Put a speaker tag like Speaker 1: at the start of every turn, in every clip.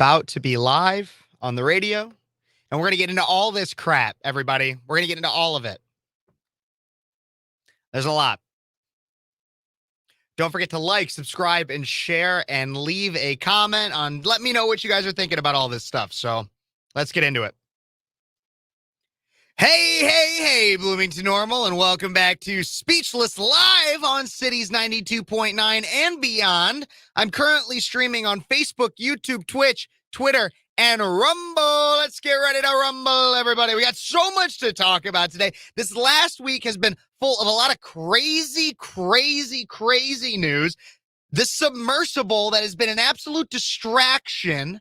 Speaker 1: About to be live on the radio, and we're going to get into all this crap, everybody. We're going to get into all of it. There's a lot. Don't forget to like, subscribe, and share, and leave a comment on. Let me know what you guys are thinking about all this stuff. So let's get into it. Hey, Bloomington Normal, and welcome back to Speechless Live on Cities 92.9 and beyond. I'm currently streaming on Facebook, YouTube, Twitch, Twitter, and Rumble. Let's get ready to rumble, everybody. We got so much to talk about today. This last week has been full of a lot of crazy news. The submersible that has been an absolute distraction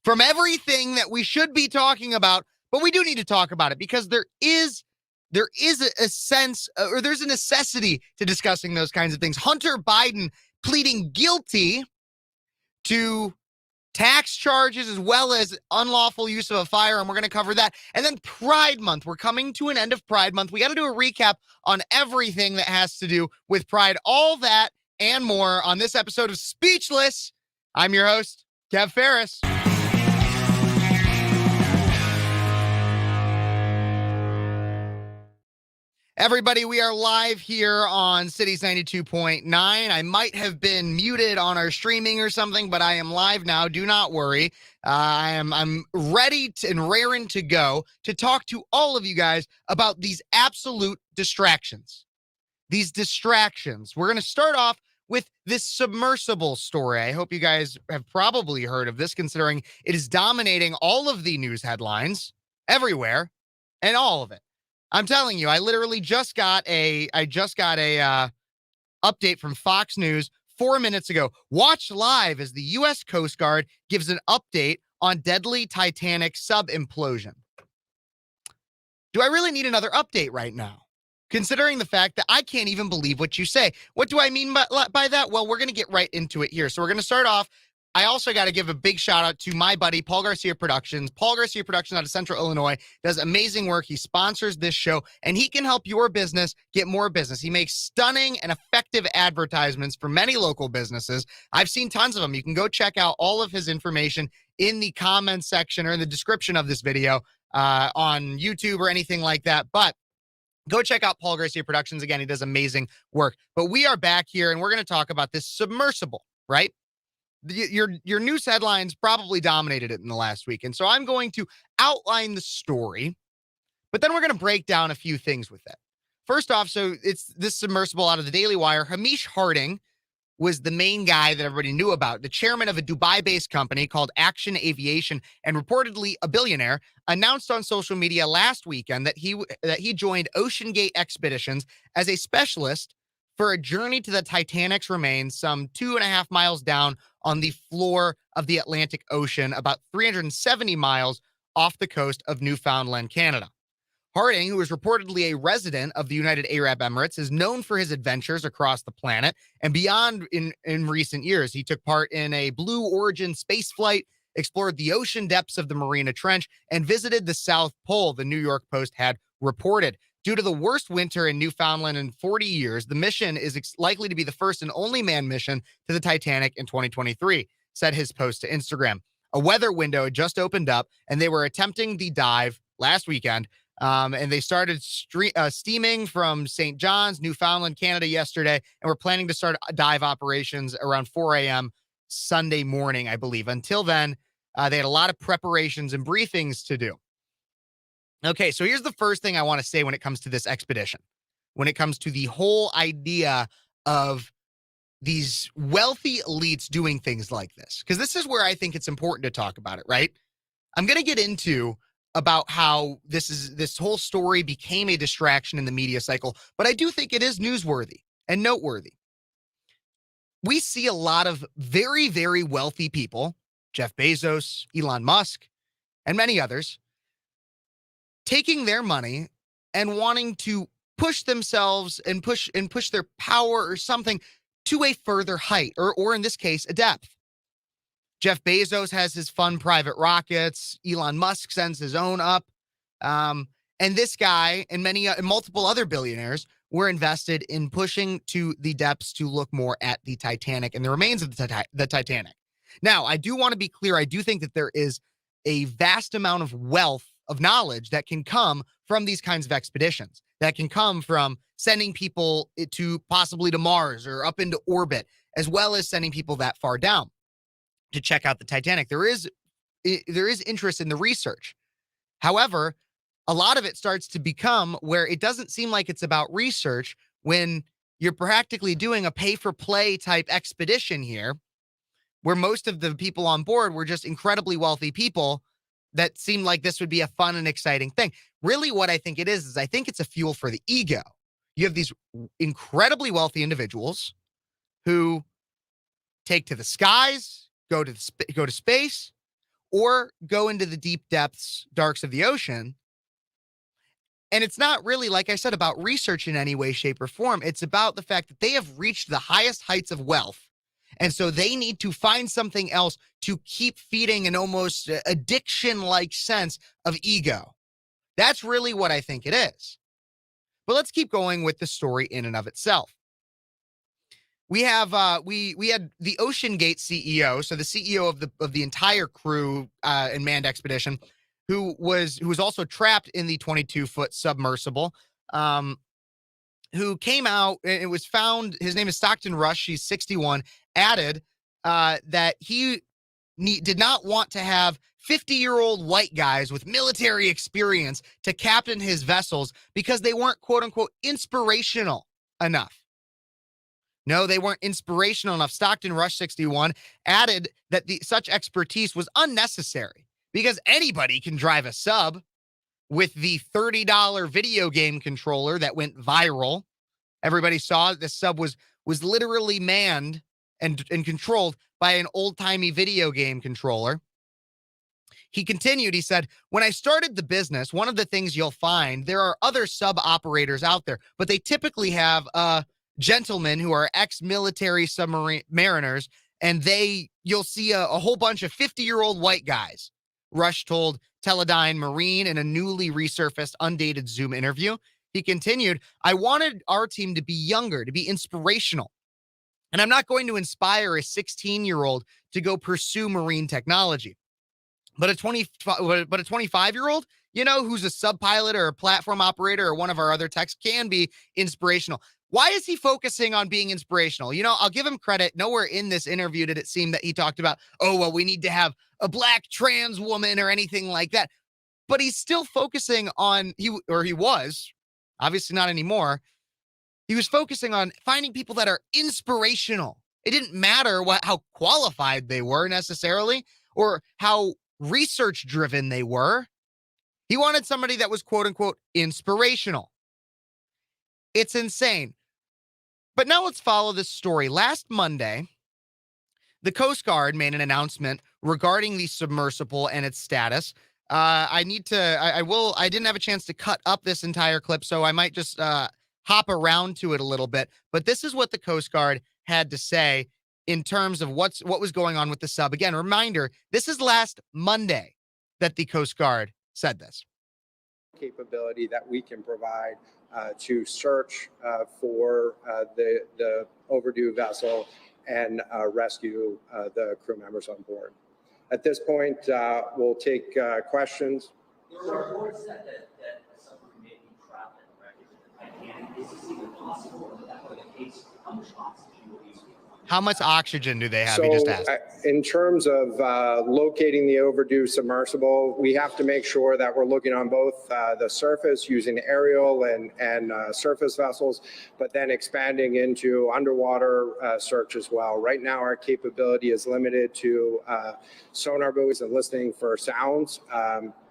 Speaker 1: from everything that we should be talking about. But we do need to talk about it because there is a sense, or there's a necessity to discussing those kinds of things. Hunter Biden pleading guilty to tax charges as well as unlawful use of a firearm. We're going to cover that. And then Pride Month. We're coming to an end of Pride Month. We got to do a recap on everything that has to do with Pride. All that and more on this episode of Speechless. I'm your host, Kev Phares. Everybody, we are live here on Cities 92.9. I might have been muted on our streaming or something, but I am live now. Do not worry. I'm ready and raring to go to talk to all of you guys about these absolute distractions. These distractions. We're going to start off with this submersible story. I hope you guys have probably heard of this, considering it is dominating all of the news headlines everywhere and all of it. I'm telling you, I literally just got a update from Fox News 4 minutes ago. Watch live as the U.S. Coast Guard gives an update on deadly Titanic sub implosion. Do I really need another update right now? Considering the fact that I can't even believe what you say. What do I mean by that? Well, we're going to get right into it here. So we're going to start off. I also got to give a big shout out to my buddy, Paul Garcia Productions. Paul Garcia Productions out of Central Illinois does amazing work. He sponsors this show, and he can help your business get more business. He makes stunning and effective advertisements for many local businesses. I've seen tons of them. You can go check out all of his information in the comments section or in the description of this video on YouTube or anything like that. But go check out Paul Garcia Productions. Again, he does amazing work. But we are back here, and we're going to talk about this submersible, right? Your news headlines probably dominated it in the last week. And so I'm going to outline the story, but then we're going to break down a few things with it. First off, so it's this submersible out of the Daily Wire. Hamish Harding was the main guy that everybody knew about. The chairman of a Dubai-based company called Action Aviation and reportedly a billionaire announced on social media last weekend that he joined Ocean Gate Expeditions as a specialist for a journey to the Titanic's remains some 2.5 miles down on the floor of the Atlantic Ocean, about 370 miles off the coast of Newfoundland, Canada. Harding, who is reportedly a resident of the United Arab Emirates, is known for his adventures across the planet and beyond in recent years. He took part in a Blue Origin space flight, explored the ocean depths of the Mariana Trench, and visited the South Pole, the New York Post had reported. Due to the worst winter in Newfoundland in 40 years, the mission is likely to be the first and only manned mission to the Titanic in 2023, said his post to Instagram. A weather window had just opened up, and they were attempting the dive last weekend, and they started steaming from St. John's, Newfoundland, Canada yesterday, and we're planning to start dive operations around 4 a.m. Sunday morning, I believe. Until then, they had a lot of preparations and briefings to do. Okay, so here's the first thing I want to say when it comes to this expedition, when it comes to the whole idea of these wealthy elites doing things like this, because this is where I think it's important to talk about it, right? I'm going to get into about how this whole story became a distraction in the media cycle, but I do think it is newsworthy and noteworthy. We see a lot of very, very wealthy people, Jeff Bezos, Elon Musk, and many others, taking their money and wanting to push themselves and push their power or something to a further height, or in this case, a depth. Jeff Bezos has his fun private rockets. Elon Musk sends his own up. And this guy and multiple other billionaires were invested in pushing to the depths to look more at the Titanic and the remains of the Titanic. Now, I do want to be clear. I do think that there is a vast amount of wealth of knowledge that can come from these kinds of expeditions, that can come from sending people to possibly to Mars or up into orbit, as well as sending people that far down to check out the Titanic. There is interest in the research. However, a lot of it starts to become where it doesn't seem like it's about research when you're practically doing a pay-for-play type expedition here, where most of the people on board were just incredibly wealthy people that seemed like this would be a fun and exciting thing. Really, what I think it is I think it's a fuel for the ego. You have these incredibly wealthy individuals who take to the skies, go to space, or go into the deep depths, darks of the ocean. And it's not really, like I said, about research in any way, shape, or form. It's about the fact that they have reached the highest heights of wealth. And so they need to find something else to keep feeding an almost addiction-like sense of ego. That's really what I think it is. But let's keep going with the story in and of itself. We have we had the Ocean Gate CEO, so the CEO of the entire crew and manned expedition, who was also trapped in the 22-foot submersible, who came out. It was found. His name is Stockton Rush. He's 61. Added that he did not want to have 50-year-old white guys with military experience to captain his vessels because they weren't, quote unquote, inspirational enough. No, they weren't inspirational enough. Stockton Rush 61 added that such expertise was unnecessary because anybody can drive a sub with the $30 video game controller that went viral. Everybody saw it. The sub was literally manned and controlled by an old-timey video game controller. He continued, he said, when I started the business, one of the things you'll find, there are other sub operators out there, but they typically have gentlemen who are ex-military submarine mariners, and you'll see a whole bunch of 50-year-old white guys. Rush told Teledyne Marine in a newly resurfaced, undated Zoom interview. He continued, I wanted our team to be younger, to be inspirational. And I'm not going to inspire a 16-year-old to go pursue marine technology. But a 25-year-old, who's a sub pilot or a platform operator or one of our other techs can be inspirational. Why is he focusing on being inspirational? I'll give him credit. Nowhere in this interview did it seem that he talked about, we need to have a black trans woman or anything like that. But he's still focusing on, he was, obviously not anymore. He was focusing on finding people that are inspirational. It didn't matter how qualified they were necessarily or how research driven they were. He wanted somebody that was, quote unquote, inspirational. It's insane. But now let's follow this story. Last Monday, the Coast Guard made an announcement regarding the submersible and its status. I didn't have a chance to cut up this entire clip, so I might just hop around to it a little bit. But this is what the Coast Guard had to say in terms of what was going on with the sub. Again, reminder, this is last Monday that the Coast Guard said this.
Speaker 2: Capability that we can provide to search for the overdue vessel and rescue the crew members on board. At this point, we'll take questions.
Speaker 3: There are reports that a submarine may be trapped in the wreckage of the Titanic. Is this even possible? If that were the case, how much oxygen will these?
Speaker 1: How much oxygen do they have? He just asked.
Speaker 2: In terms of locating the overdue submersible, we have to make sure that we're looking on both the surface using aerial and surface vessels, but then expanding into underwater search as well. Right now, our capability is limited to sonar buoys and listening for sounds,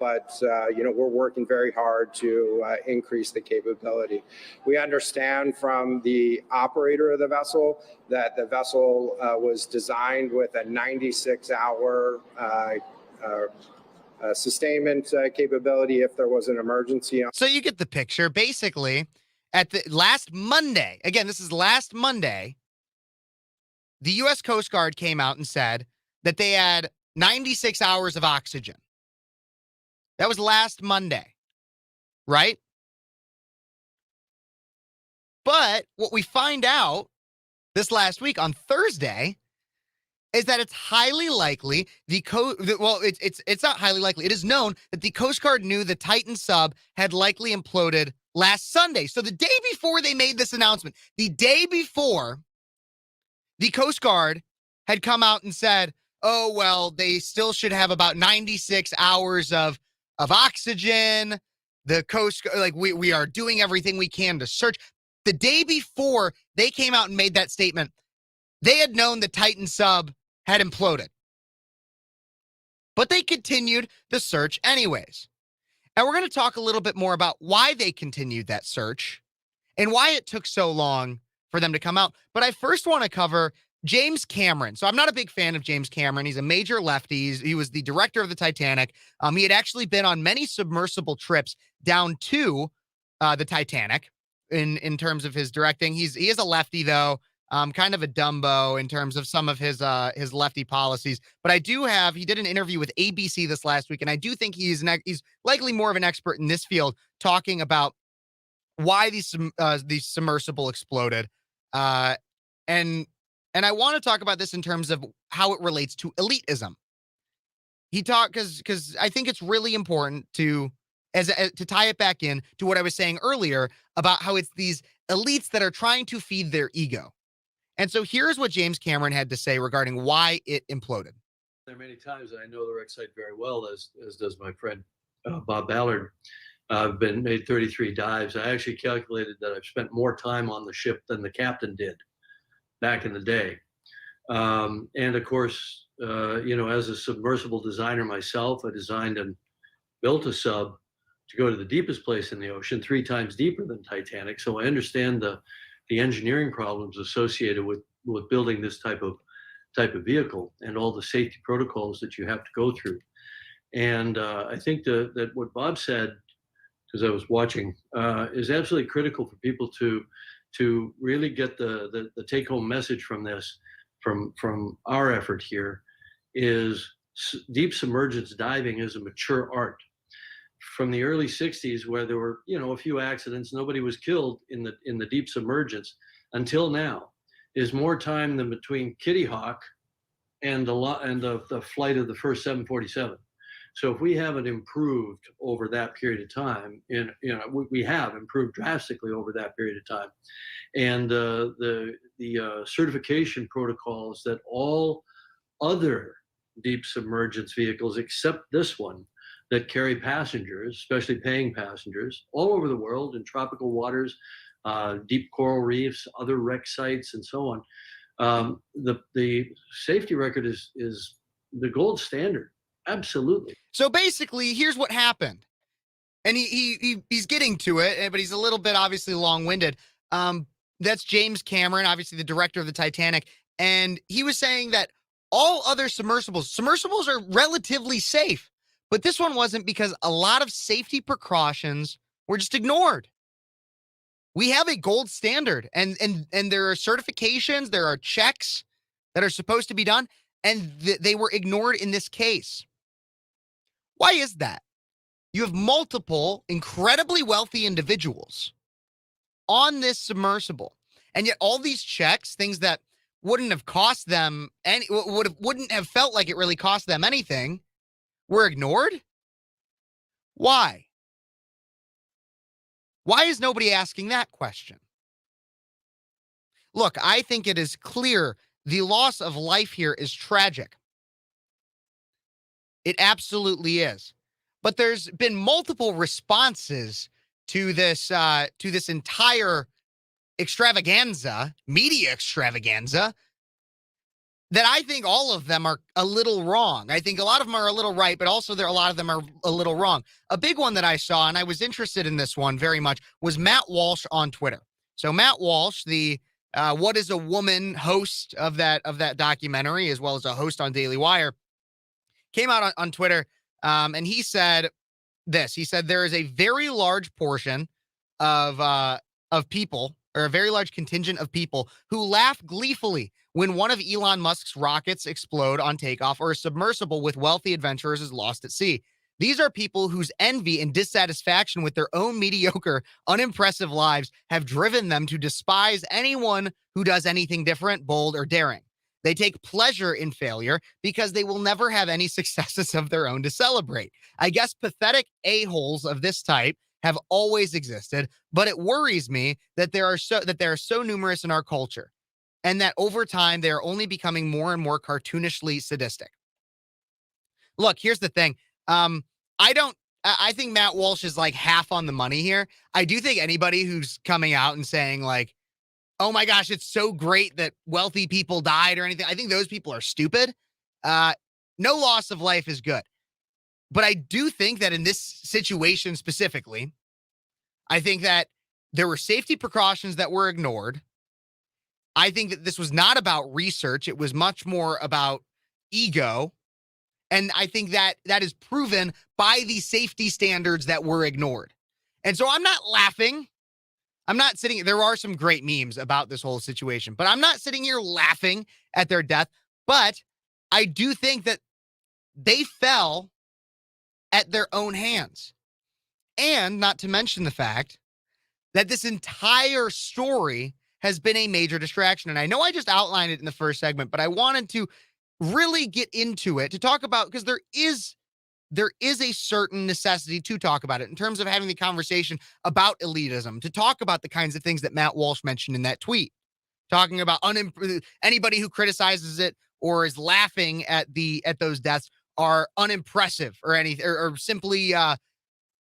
Speaker 2: but we're working very hard to increase the capability. We understand from the operator of the vessel that the vessel was designed with a 96-hour sustainment capability if there was an emergency.
Speaker 1: So you get the picture. Basically, at the last Monday, again, this is last Monday, the U.S. Coast Guard came out and said that they had 96 hours of oxygen. That was last Monday, right? But what we find out this last week on Thursday is that it's highly likely it's not highly likely. It is known that the Coast Guard knew the Titan sub had likely imploded last Sunday. So the day before they made this announcement, the day before, the Coast Guard had come out and said, oh, well, they still should have about 96 hours of oxygen. The Coast Guard, like, we are doing everything we can to search. The day before they came out and made that statement, they had known the Titan sub had imploded. But they continued the search anyways. And we're going to talk a little bit more about why they continued that search and why it took so long for them to come out. But I first want to cover James Cameron. So I'm not a big fan of James Cameron. He's a major lefty. He was the director of the Titanic. He had actually been on many submersible trips down to the Titanic in terms of his directing. He is a lefty, though. Kind of a Dumbo in terms of some of his lefty policies. But he did an interview with ABC this last week, and I do think he's likely more of an expert in this field, talking about why these submersible exploded. And I want to talk about this in terms of how it relates to elitism. He talked because I think it's really important to tie it back in to what I was saying earlier about how it's these elites that are trying to feed their ego. And so here's what James Cameron had to say regarding why it imploded.
Speaker 4: There are many times, I know the wreck site very well, as does my friend Bob Ballard. I've made 33 dives. I actually calculated that I've spent more time on the ship than the captain did back in the day. And of course, as a submersible designer myself, I designed and built a sub to go to the deepest place in the ocean, 3 times deeper than Titanic. So I understand the engineering problems associated with building this type of vehicle and all the safety protocols that you have to go through. And I think that what Bob said, because I was watching, is absolutely critical for people to really get the take-home message from this, from our effort here, is deep submergence diving is a mature art. From the early 60s, where there were a few accidents, nobody was killed in the deep submergence, until now, is more time than between Kitty Hawk and the flight of the first 747. So if we haven't improved over that period of time, we have improved drastically over that period of time, and the certification protocols that all other deep submergence vehicles, except this one, that carry passengers, especially paying passengers, all over the world in tropical waters, deep coral reefs, other wreck sites, and so on. The safety record is the gold standard. Absolutely.
Speaker 1: So basically, here's what happened. And he's getting to it, but he's a little bit obviously long-winded. That's James Cameron, obviously the director of the Titanic. And he was saying that all other submersibles are relatively safe. But this one wasn't, because a lot of safety precautions were just ignored. We have a gold standard, and there are certifications, there are checks that are supposed to be done, and they were ignored in this case. Why is that? You have multiple incredibly wealthy individuals on this submersible, and yet all these checks, things that wouldn't have cost them wouldn't have felt like it really cost them anything, were ignored? Why? Why is nobody asking that question? Look, I think it is clear the loss of life here is tragic. It absolutely is. But there's been multiple responses to this entire media extravaganza, that I think all of them are a little wrong. I think a lot of them are a little right, but also a lot of them are a little wrong. A big one that I saw, and I was interested in this one very much, was Matt Walsh on Twitter. So Matt Walsh, the What is a Woman host of that documentary, as well as a host on Daily Wire, came out on Twitter, and he said this. He said there is a very large portion of people, or a very large contingent of people, who laugh gleefully when one of Elon Musk's rockets explode on takeoff, or a submersible with wealthy adventurers is lost at sea. These are people whose envy and dissatisfaction with their own mediocre, unimpressive lives have driven them to despise anyone who does anything different, bold, or daring. They take pleasure in failure because they will never have any successes of their own to celebrate. I guess pathetic a-holes of this type have always existed, but it worries me that they are so numerous in our culture, and that over time they are only becoming more and more cartoonishly sadistic. Look, here's the thing. I don't. I think Matt Walsh is like half on the money here. I do think anybody who's coming out and saying like, "Oh my gosh, it's so great that wealthy people died" or anything, I think those people are stupid. No loss of life is good, but I do think that in this situation specifically, I think that there were safety precautions that were ignored. I think that this was not about research; it was much more about ego. And I think that that is proven by the safety standards that were ignored. And so I'm not laughing. I'm not sitting, there are some great memes about this whole situation, but I'm not sitting here laughing at their death. But I do think that they fell at their own hands. And not to mention the fact that this entire story has been a major distraction. And I know I just outlined it in the first segment, but I wanted to really get into it to talk about, because there is a certain necessity to talk about it in terms of having the conversation about elitism, to talk about the kinds of things that Matt Walsh mentioned in that tweet, talking about anybody who criticizes it or is laughing at those deaths are unimpressive or anything, or simply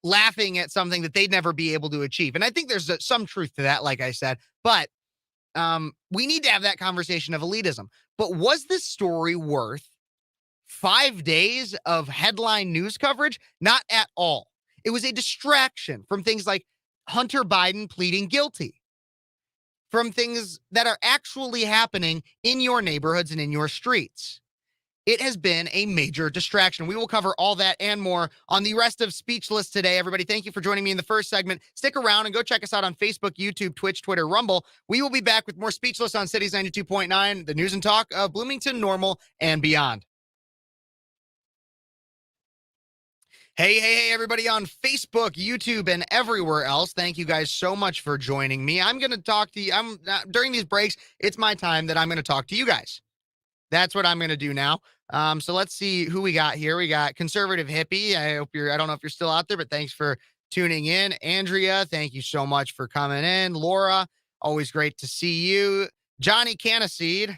Speaker 1: laughing at something that they'd never be able to achieve. And I think there's some truth to that, like I said, but we need to have that conversation of elitism. But was this story worth 5 days of headline news coverage? Not at all. It was a distraction from things like Hunter Biden pleading guilty, from things that are actually happening in your neighborhoods and in your streets. It has been a major distraction. We will cover all that and more on the rest of Speechless today. Everybody, thank you for joining me in the first segment. Stick around and go check us out on Facebook, YouTube, Twitch, Twitter, Rumble. We will be back with more Speechless on Cities 92.9, the news and talk of Bloomington, Normal, and beyond. Hey, everybody on Facebook, YouTube, and everywhere else. Thank you guys so much for joining me. I'm going to talk to you. During these breaks, it's my time that I'm going to talk to you guys. That's what I'm going to do now. So let's see who we got here. We got Conservative Hippie. I don't know if you're still out there, but thanks for tuning in. Andrea, thank you so much for coming in. Laura, always great to see you. Johnny Caniseed,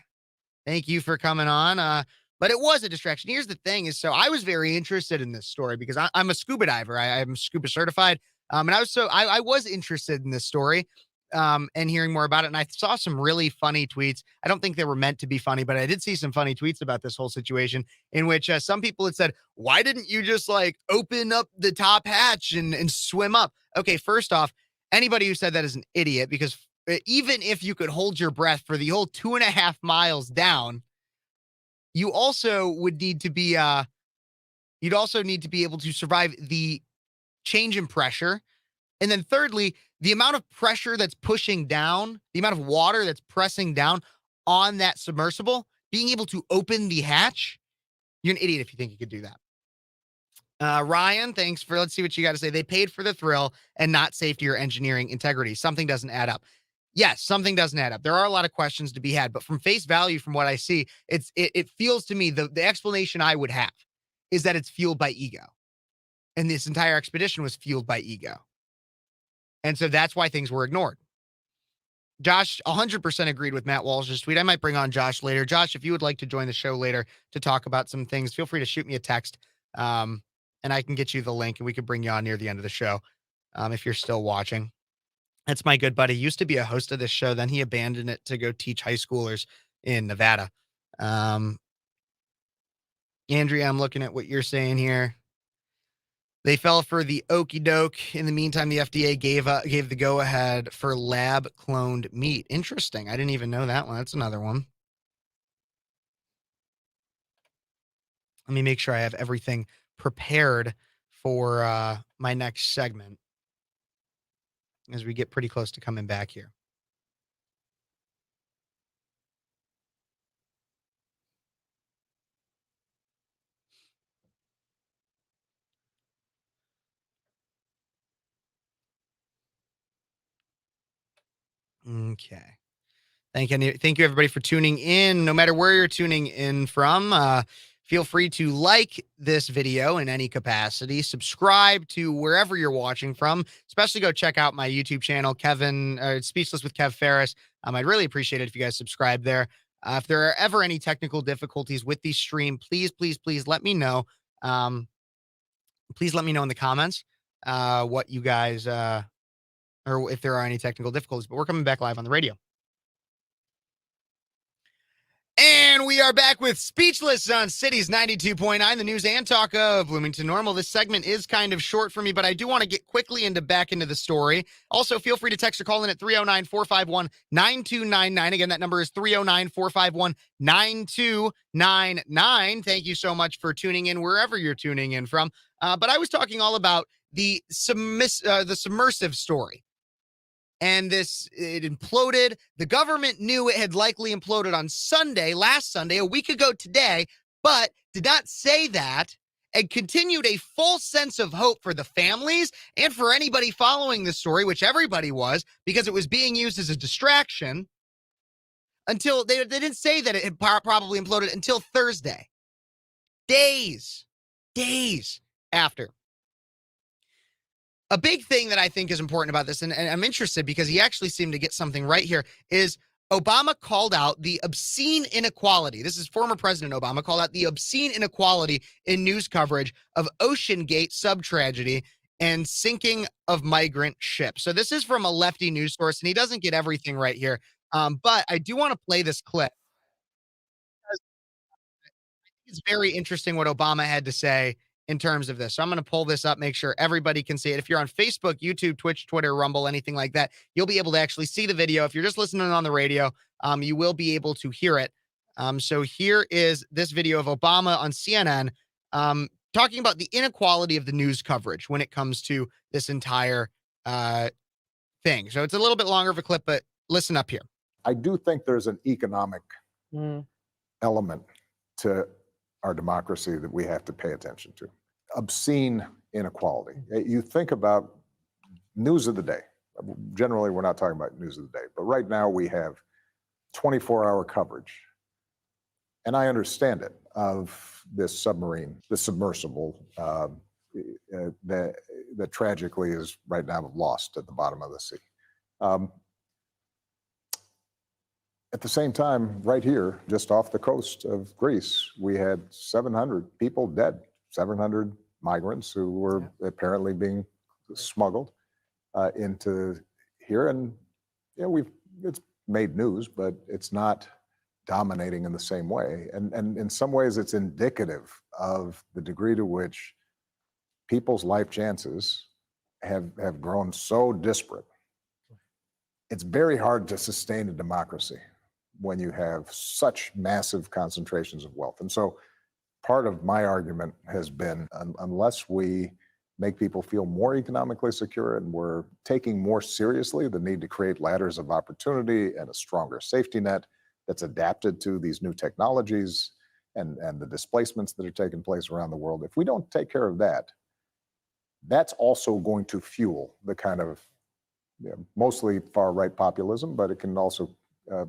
Speaker 1: thank you for coming on. But it was a distraction. Here's the thing is, so I was very interested in this story because I'm a scuba diver. I'm scuba certified. And I was interested in this story and hearing more about it. And I saw some really funny tweets. I don't think they were meant to be funny, but I did see some funny tweets about this whole situation in which some people had said, why didn't you just like open up the top hatch and swim up? Okay, first off, anybody who said that is an idiot, because even if you could hold your breath for the whole 2.5 miles down, you also would need to be, you'd also need to be able to survive the change in pressure. And then thirdly, the amount of pressure that's pushing down, the amount of water that's pressing down on that submersible, being able to open the hatch, you're an idiot if you think you could do that. Ryan, let's see what you got to say. They paid for the thrill and not safety or engineering integrity. Something doesn't add up. Yes, something doesn't add up. There are a lot of questions to be had, but from face value, from what I see, it feels to me the explanation I would have is that it's fueled by ego. And this entire expedition was fueled by ego. And so that's why things were ignored. Josh 100% agreed with Matt Walsh's tweet. I might bring on Josh later. Josh, if you would like to join the show later to talk about some things, feel free to shoot me a text and I can get you the link and we could bring you on near the end of the show if you're still watching. That's my good buddy. He used to be a host of this show. Then he abandoned it to go teach high schoolers in Nevada. Andrea, I'm looking at what you're saying here. They fell for the okey doke. In the meantime, the FDA gave the go ahead for lab cloned meat. Interesting. I didn't even know that one. That's another one. Let me make sure I have everything prepared for my next segment as we get pretty close to coming back here. Okay. Thank you, everybody, for tuning in. No matter where you're tuning in from, feel free to like this video in any capacity. Subscribe to wherever you're watching from. Especially go check out my YouTube channel, Speechless with Kev Phares. I'd really appreciate it if you guys subscribe there. If there are ever any technical difficulties with the stream, please let me know. Please let me know in the comments what you guys or if there are any technical difficulties. But we're coming back live on the radio. And we are back with Speechless on Cities 92.9, the news and talk of Bloomington Normal. This segment is kind of short for me, but I do want to get quickly back into the story. Also, feel free to text or call in at 309-451-9299. Again, that number is 309-451-9299. Thank you so much for tuning in wherever you're tuning in from. But I was talking all about the submersive story. And it imploded. The government knew it had likely imploded on last Sunday, a week ago today, but did not say that and continued a false sense of hope for the families and for anybody following the story, which everybody was, because it was being used as a distraction until they didn't say that it had probably imploded until Thursday. Days after. A big thing that I think is important about this, and I'm interested because he actually seemed to get something right here, is Obama called out the obscene inequality. This is former President Obama called out the obscene inequality in news coverage of Ocean Gate sub-tragedy and sinking of migrant ships. So this is from a lefty news source, and he doesn't get everything right here. But I do want to play this clip. It's very interesting what Obama had to say in terms of this. So I'm going to pull this up, make sure everybody can see it. If you're on Facebook, YouTube, Twitch, Twitter, Rumble, anything like that, you'll be able to actually see the video. If you're just listening on the radio, you will be able to hear it. So here is this video of Obama on CNN talking about the inequality of the news coverage when it comes to this entire thing. So it's a little bit longer of a clip, but listen up here.
Speaker 5: I do think there's an economic element to our democracy that we have to pay attention to. Obscene inequality. You think about news of the day. Generally, we're not talking about news of the day, but right now we have 24-hour coverage. And I understand it, of this submarine, the submersible, that tragically is right now lost at the bottom of the sea. At the same time, right here, just off the coast of Greece, we had 700 people dead, 700 migrants who were apparently being smuggled into here. And it's made news, but it's not dominating in the same way. And in some ways, it's indicative of the degree to which people's life chances have grown so disparate. It's very hard to sustain a democracy when you have such massive concentrations of wealth. And so part of my argument has been, unless we make people feel more economically secure and we're taking more seriously the need to create ladders of opportunity and a stronger safety net that's adapted to these new technologies and the displacements that are taking place around the world, if we don't take care of that, that's also going to fuel the kind of mostly far-right populism, but it can also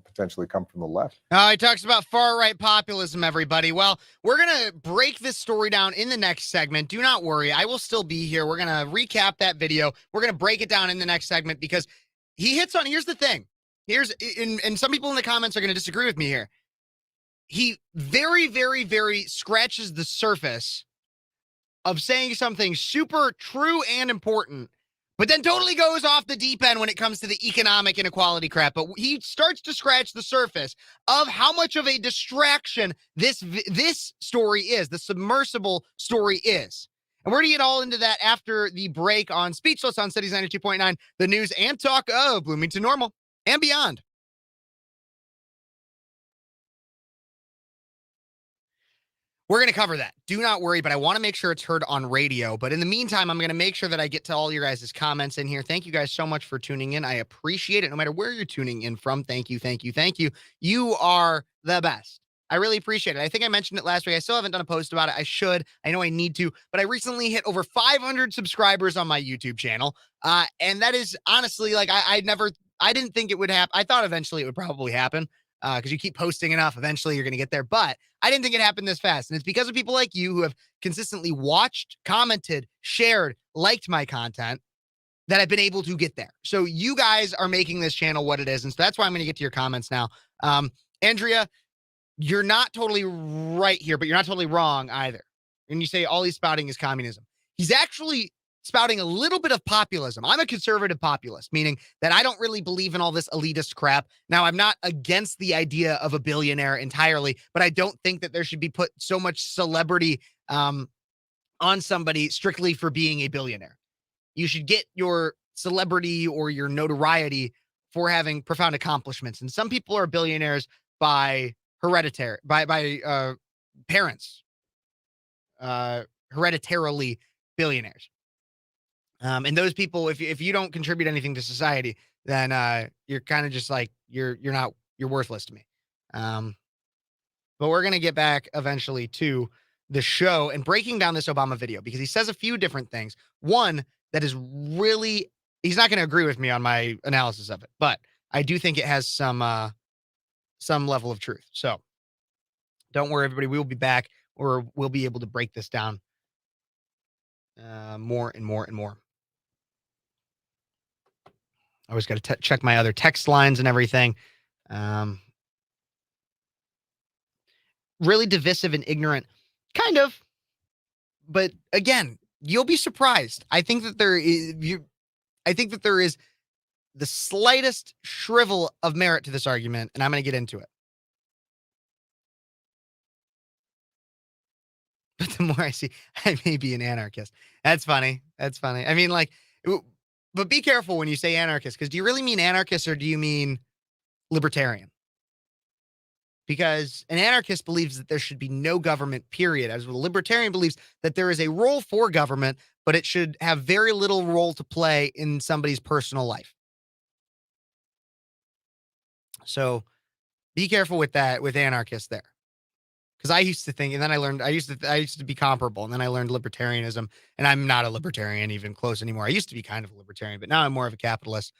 Speaker 5: potentially come from the left.
Speaker 1: He talks about far-right populism, everybody. Well, we're going to break this story down in the next segment. Do not worry. I will still be here. We're going to recap that video. We're going to break it down in the next segment because he hits on, here's the thing. And some people in the comments are going to disagree with me here. He very, very, very scratches the surface of saying something super true and important, but then totally goes off the deep end when it comes to the economic inequality crap. But he starts to scratch the surface of how much of a distraction this story is, the submersible story is. And we're going to get all into that after the break on Speechless on Cities 92.9, the news and talk of Bloomington Normal and beyond. We're going to cover that. Do not worry, but I want to make sure it's heard on radio. But in the meantime, I'm going to make sure that I get to all your guys' comments in here. Thank you guys so much for tuning in. I appreciate it. No matter where you're tuning in from, thank you, thank you, thank you. You are the best. I really appreciate it. I think I mentioned it last week. I still haven't done a post about it. I should. I know I need to, but I recently hit over 500 subscribers on my YouTube channel. And that is honestly, like, I never I didn't think it would happen. I thought eventually it would probably happen because you keep posting enough. Eventually you're going to get there. But I didn't think it happened this fast. And it's because of people like you who have consistently watched, commented, shared, liked my content that I've been able to get there. So you guys are making this channel what it is. And so that's why I'm going to get to your comments now. Andrea, you're not totally right here, but you're not totally wrong either. And you say all he's spouting is communism. He's actually spouting a little bit of populism. I'm a conservative populist, meaning that I don't really believe in all this elitist crap. Now, I'm not against the idea of a billionaire entirely, but I don't think that there should be put so much celebrity on somebody strictly for being a billionaire. You should get your celebrity or your notoriety for having profound accomplishments. And some people are billionaires by hereditary, by parents, hereditarily billionaires. And those people, if you don't contribute anything to society, then you're kind of just like you're worthless to me. But we're gonna get back eventually to the show and breaking down this Obama video because he says a few different things. One that is really he's not gonna agree with me on my analysis of it, but I do think it has some level of truth. So don't worry, everybody. We will be back, or we'll be able to break this down more and more and more. I always got to check my other text lines and everything. Really divisive and ignorant, kind of. But again, you'll be surprised. I think that there is the slightest shrivel of merit to this argument, and I'm going to get into it. But the more I see, I may be an anarchist. That's funny. That's funny. I mean, like, but be careful when you say anarchist, because do you really mean anarchist or do you mean libertarian? Because an anarchist believes that there should be no government, period. As a libertarian believes that there is a role for government, but it should have very little role to play in somebody's personal life. So be careful with that, with anarchists there. Because I used to think, and then I learned, I used to be comparable, and then I learned libertarianism, and I'm not a libertarian even close anymore. I used to be kind of a libertarian, but now I'm more of a capitalist.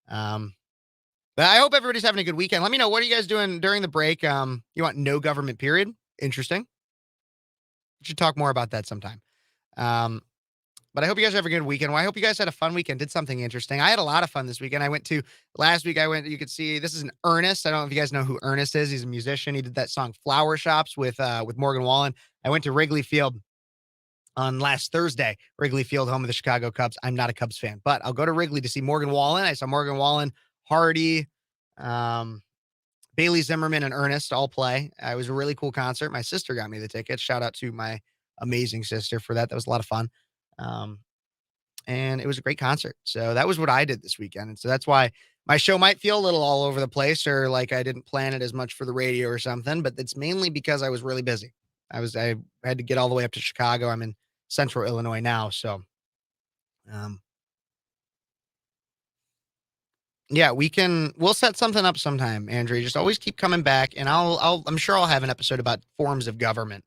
Speaker 1: But I hope everybody's having a good weekend. Let me know, what are you guys doing during the break? You want no government, period? Interesting. We should talk more about that sometime. But I hope you guys have a good weekend. Well, I hope you guys had a fun weekend, did something interesting. I had a lot of fun this weekend. Last week, you could see, this is an Ernest. I don't know if you guys know who Ernest is. He's a musician. He did that song Flower Shops with Morgan Wallen. I went to Wrigley Field on last Thursday. Wrigley Field, home of the Chicago Cubs. I'm not a Cubs fan, but I'll go to Wrigley to see Morgan Wallen. I saw Morgan Wallen, Hardy, Bailey Zimmerman, and Ernest all play. It was a really cool concert. My sister got me the tickets. Shout out to my amazing sister for that. That was a lot of fun. And it was a great concert. So that was what I did this weekend. And so that's why my show might feel a little all over the place, or like I didn't plan it as much for the radio or something, but it's mainly because I was really busy. I had to get all the way up to Chicago. I'm in central Illinois now. So, yeah, we'll set something up sometime, Andrea. Just always keep coming back, and I'm sure I'll have an episode about forms of government.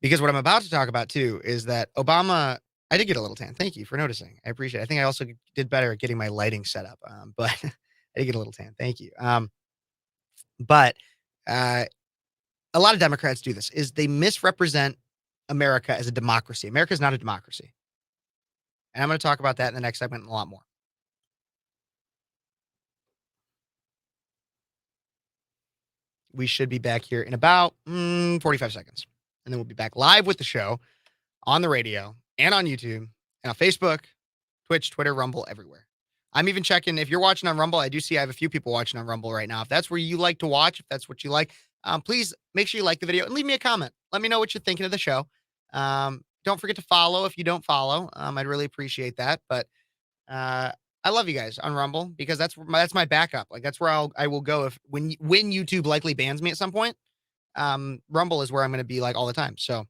Speaker 1: Because what I'm about to talk about too is that Obama, I did get a little tan. Thank you for noticing. I appreciate it. I think I also did better at getting my lighting set up. But I did get a little tan. Thank you. But a lot of Democrats do this, is they misrepresent America as a democracy. America is not a democracy. And I'm going to talk about that in the next segment and a lot more. We should be back here in about 45 seconds. And then we'll be back live with the show on the radio and on YouTube and on Facebook, Twitch, Twitter, Rumble, everywhere. I'm even checking, if you're watching on Rumble, I do see I have a few people watching on Rumble right now. If that's where you like to watch, if that's what you like, please make sure you like the video and leave me a comment. Let me know what you're thinking of the show. Don't forget to follow if you don't follow. I'd really appreciate that. But I love you guys on Rumble because that's my backup. Like, that's where I will go when YouTube likely bans me at some point. Rumble is where I'm going to be like all the time. So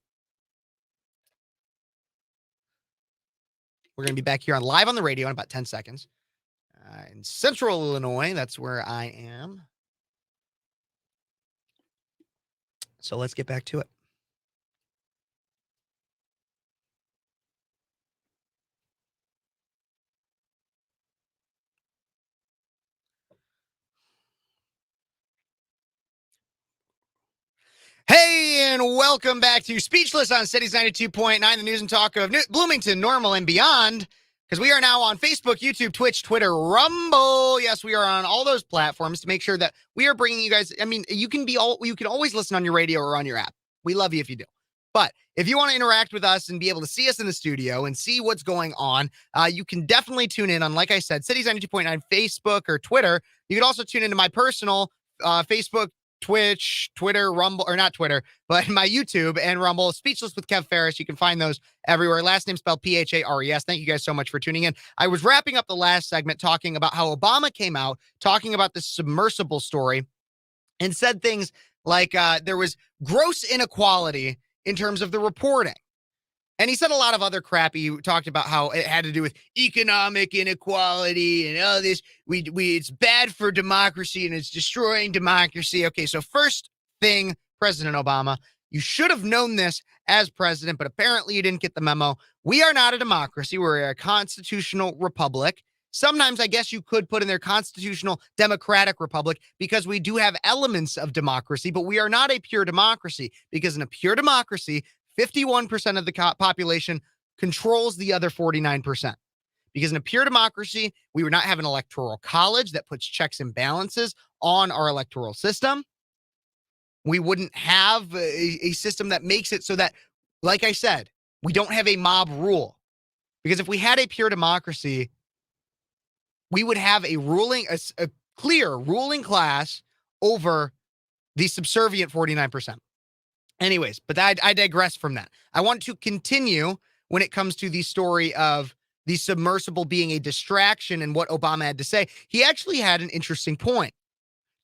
Speaker 1: we're going to be back here live on the radio in about 10 seconds. In central Illinois, that's where I am. So let's get back to it. Hey, and welcome back to Speechless on Cities 92.9, the news and talk of Bloomington, Normal, and beyond. Because we are now on Facebook, YouTube, Twitch, Twitter, Rumble. Yes, we are on all those platforms to make sure that we are bringing you guys. I mean, you can always listen on your radio or on your app. We love you if you do. But if you want to interact with us and be able to see us in the studio and see what's going on, you can definitely tune in on, like I said, Cities 92.9 Facebook or Twitter. You can also tune into my personal Facebook, Twitch, Twitter, Rumble, or not Twitter, but my YouTube and Rumble, Speechless with Kev Phares. You can find those everywhere. Last name spelled Phares. Thank you guys so much for tuning in. I was wrapping up the last segment talking about how Obama came out, talking about the submersible story, and said things like there was gross inequality in terms of the reporting. And he said a lot of other crap. He talked about how it had to do with economic inequality and all this. It's bad for democracy and it's destroying democracy. Okay, so first thing, President Obama, you should have known this as president, but apparently you didn't get the memo. We are not a democracy. We're a constitutional republic. Sometimes I guess you could put in their constitutional democratic republic because we do have elements of democracy, but we are not a pure democracy because in a pure democracy, 51% of the population controls the other 49%. Because in a pure democracy, we would not have an electoral college that puts checks and balances on our electoral system. We wouldn't have a system that makes it so that, like I said, we don't have a mob rule. Because if we had a pure democracy, we would have a clear ruling class over the subservient 49%. Anyways, but I digress from that. I want to continue when it comes to the story of the submersible being a distraction and what Obama had to say. He actually had an interesting point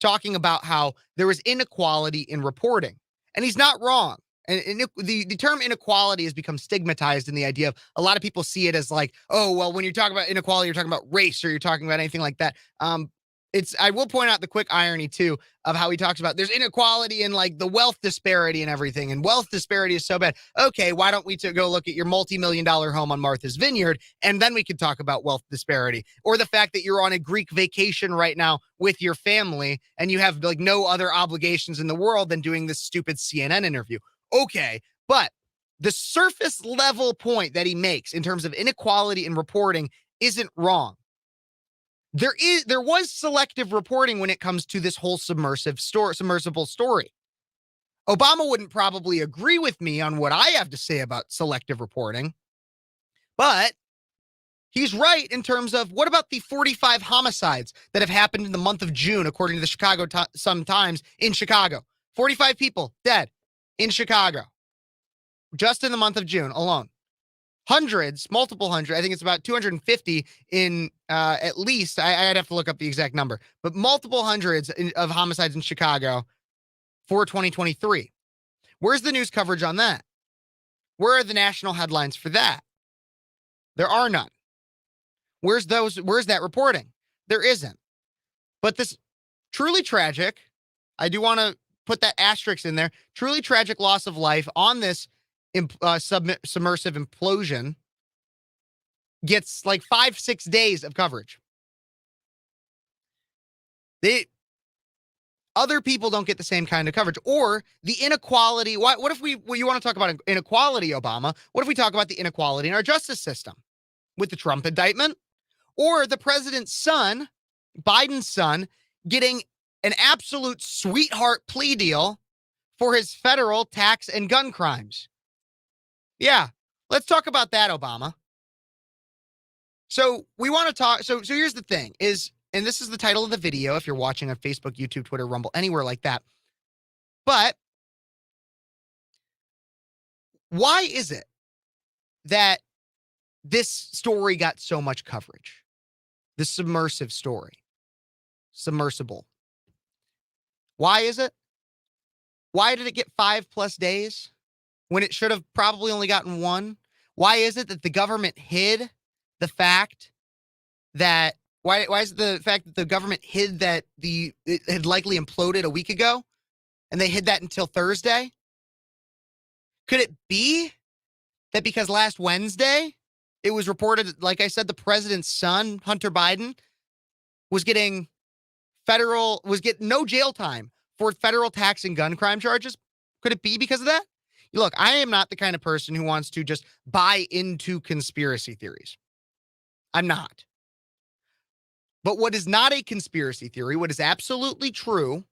Speaker 1: talking about how there was inequality in reporting. And he's not wrong. And the term inequality has become stigmatized in the idea of a lot of people see it as like, oh, well, when you're talking about inequality, you're talking about race or you're talking about anything like that. I will point out the quick irony too of how he talks about there's inequality in like the wealth disparity and everything, and wealth disparity is so bad. Okay, why don't we go look at your multi-million-dollar home on Martha's Vineyard, and then we could talk about wealth disparity, or the fact that you're on a Greek vacation right now with your family and you have like no other obligations in the world than doing this stupid CNN interview. Okay, but the surface level point that he makes in terms of inequality in reporting isn't wrong. There was selective reporting when it comes to this whole submersible story. Obama wouldn't probably agree with me on what I have to say about selective reporting, but he's right in terms of what about the 45 homicides that have happened in the month of June, according to the Chicago Sun-Times in Chicago. 45 people dead in Chicago just in the month of June alone. Multiple hundred. I think it's about 250 in at least. I'd have to look up the exact number, but multiple hundreds of homicides in Chicago for 2023. Where's the news coverage on that? Where are the national headlines for that? There are none. Where's that reporting? There isn't. But this truly tragic, I do want to put that asterisk in there, truly tragic loss of life on this submersive implosion gets like 5-6 days of coverage. Other people don't get the same kind of coverage, or the inequality. What if you want to talk about inequality, Obama? What if we talk about the inequality in our justice system with the Trump indictment, or the president's son, Biden's son, getting an absolute sweetheart plea deal for his federal tax and gun crimes? Yeah, let's talk about that, Obama. So we want to talk. So here's the thing and this is the title of the video if you're watching on Facebook, YouTube, Twitter, Rumble, anywhere like that. But why is it that this story got so much coverage? The submersible. Why is it? Why did it get 5+ days when it should have probably only gotten 1? Why is it that the government hid the fact that why is it the fact that the government hid that it had likely imploded a week ago and they hid that until Thursday? Could it be that because last Wednesday it was reported, like I said, the president's son, Hunter Biden, was getting no jail time for federal tax and gun crime charges? Could it be because of that? Look, I am not the kind of person who wants to just buy into conspiracy theories. I'm not. But what is not a conspiracy theory, what is absolutely true,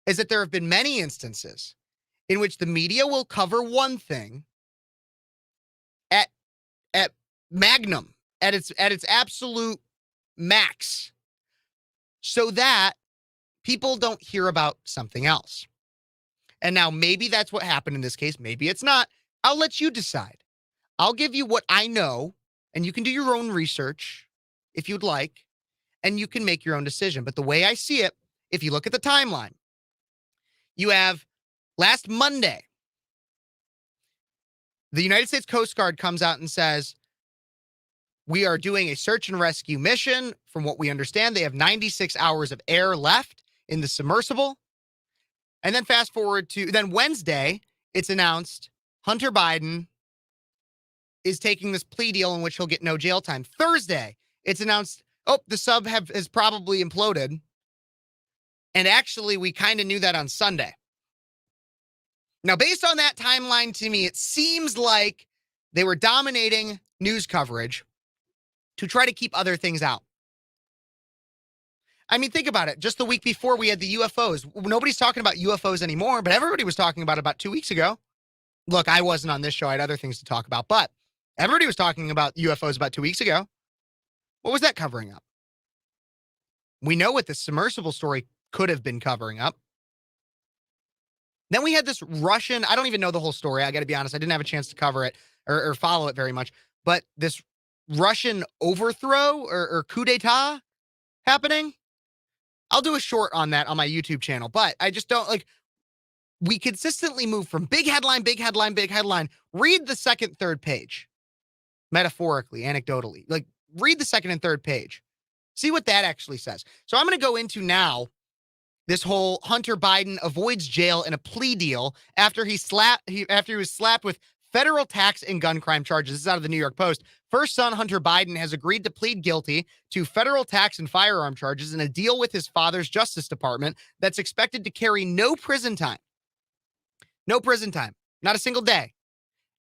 Speaker 1: is that there have been many instances in which the media will cover one thing at magnum, at its absolute max, so that people don't hear about something else. And now maybe that's what happened in this case. Maybe it's not. I'll let you decide. I'll give you what I know, and you can do your own research if you'd like, and you can make your own decision. But the way I see it, if you look at the timeline, you have last Monday, the United States Coast Guard comes out and says, we are doing a search and rescue mission. From what we understand, they have 96 hours of air left in the submersible. And then fast forward to then Wednesday, it's announced Hunter Biden is taking this plea deal in which he'll get no jail time. Thursday, it's announced, the sub has probably imploded. And actually, we kind of knew that on Sunday. Now, based on that timeline, to me, it seems like they were dominating news coverage to try to keep other things out. I mean, think about it. Just the week before, we had the UFOs. Nobody's talking about UFOs anymore, but everybody was talking about 2 weeks ago. Look, I wasn't on this show. I had other things to talk about, but everybody was talking about UFOs about 2 weeks ago. What was that covering up? We know what the submersible story could have been covering up. Then we had this Russian, I don't even know the whole story. I got to be honest. I didn't have a chance to cover it or follow it very much, but this Russian overthrow or coup d'etat happening. I'll do a short on that on my YouTube channel, but I just don't we consistently move from big headline, big headline, big headline. Read the second, third page, metaphorically, anecdotally, read the second and third page. See what that actually says. So I'm going to go into now this whole Hunter Biden avoids jail in a plea deal after he was slapped with federal tax and gun crime charges. This is out of the New York Post. First son Hunter Biden has agreed to plead guilty to federal tax and firearm charges in a deal with his father's Justice Department that's expected to carry no prison time. No prison time. Not a single day.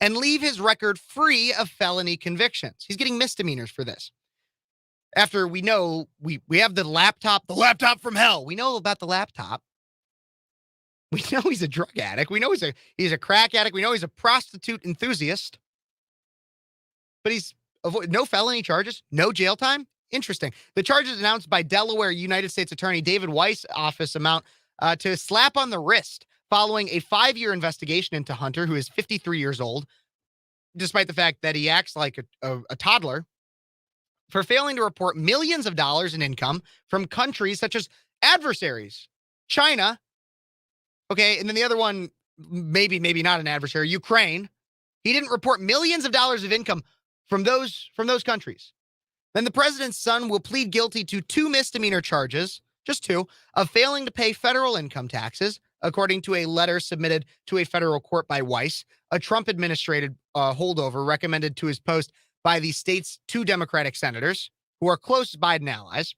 Speaker 1: And leave his record free of felony convictions. He's getting misdemeanors for this. After we know we have the laptop from hell. We know about the laptop. We know he's a drug addict. We know he's a crack addict. We know he's a prostitute enthusiast. But he's no felony charges, no jail time. Interesting. The charges announced by Delaware United States Attorney David Weiss' office amount to a slap on the wrist following a 5-year investigation into Hunter, who is 53 years old, despite the fact that he acts like a toddler, for failing to report millions of dollars in income from countries such as adversaries, China. Okay, and then the other one, maybe not an adversary, Ukraine. He didn't report millions of dollars of income from those countries. Then the president's son will plead guilty to 2 misdemeanor charges, just 2, of failing to pay federal income taxes, according to a letter submitted to a federal court by Weiss, a Trump-administrated holdover recommended to his post by the state's 2 Democratic senators, who are close Biden allies.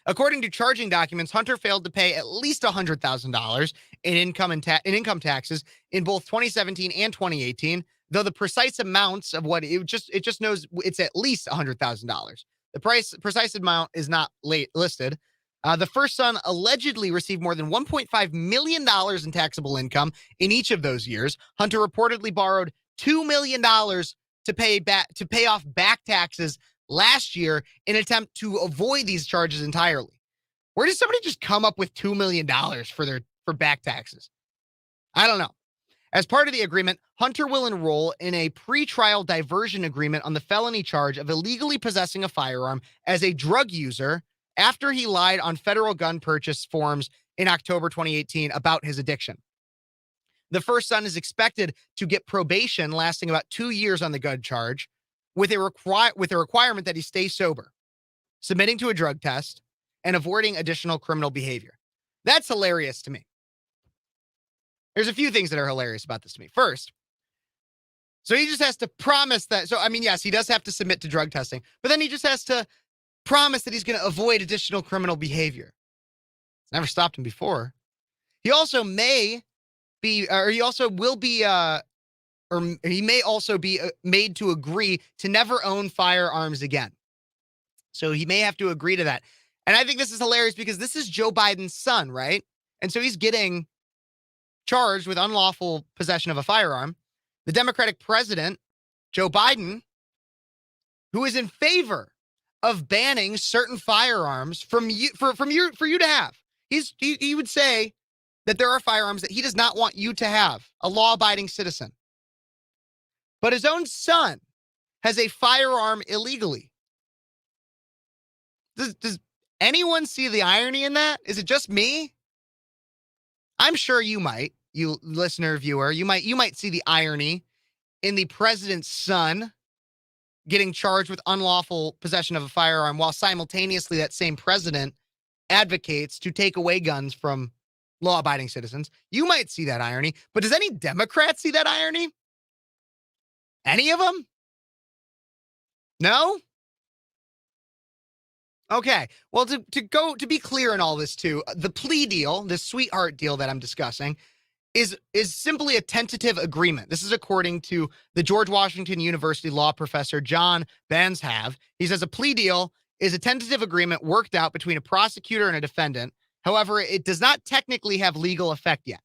Speaker 1: According to charging documents, Hunter failed to pay at least $100,000 in income taxes in both 2017 and 2018, though the precise amounts of what it just knows it's at least $100,000. The precise amount is not listed. The first son allegedly received more than $1.5 million in taxable income in each of those years. Hunter reportedly borrowed $2 million to pay off back taxes last year in an attempt to avoid these charges entirely. Where does somebody just come up with $2 million for back taxes? I don't know. As part of the agreement, Hunter will enroll in a pretrial diversion agreement on the felony charge of illegally possessing a firearm as a drug user after he lied on federal gun purchase forms in October 2018 about his addiction. The first son is expected to get probation lasting about 2 years on the gun charge, with a requirement that he stay sober, submitting to a drug test, and avoiding additional criminal behavior. That's hilarious to me. There's a few things that are hilarious about this to me. First, so he just has to promise that. So, I mean, yes, he does have to submit to drug testing, but then he just has to promise that he's going to avoid additional criminal behavior. It's never stopped him before. He also may be, or he also will be, or he may also be made to agree to never own firearms again. So he may have to agree to that. And I think this is hilarious because this is Joe Biden's son, right? And so he's getting charged with unlawful possession of a firearm. The Democratic president, Joe Biden, who is in favor of banning certain firearms from you for you to have. He would say that there are firearms that he does not want you to have, a law-abiding citizen. But his own son has a firearm illegally. Does anyone see the irony in that? Is it just me? I'm sure you might, you listener, viewer, you might see the irony in the president's son getting charged with unlawful possession of a firearm while simultaneously that same president advocates to take away guns from law-abiding citizens. You might see that irony, but does any Democrat see that irony? Any of them? No? Okay. Well, to be clear in all this too, the plea deal, the sweetheart deal that I'm discussing, is simply a tentative agreement. This is according to the George Washington University law professor John Banshave. He says a plea deal is a tentative agreement worked out between a prosecutor and a defendant. However, it does not technically have legal effect yet,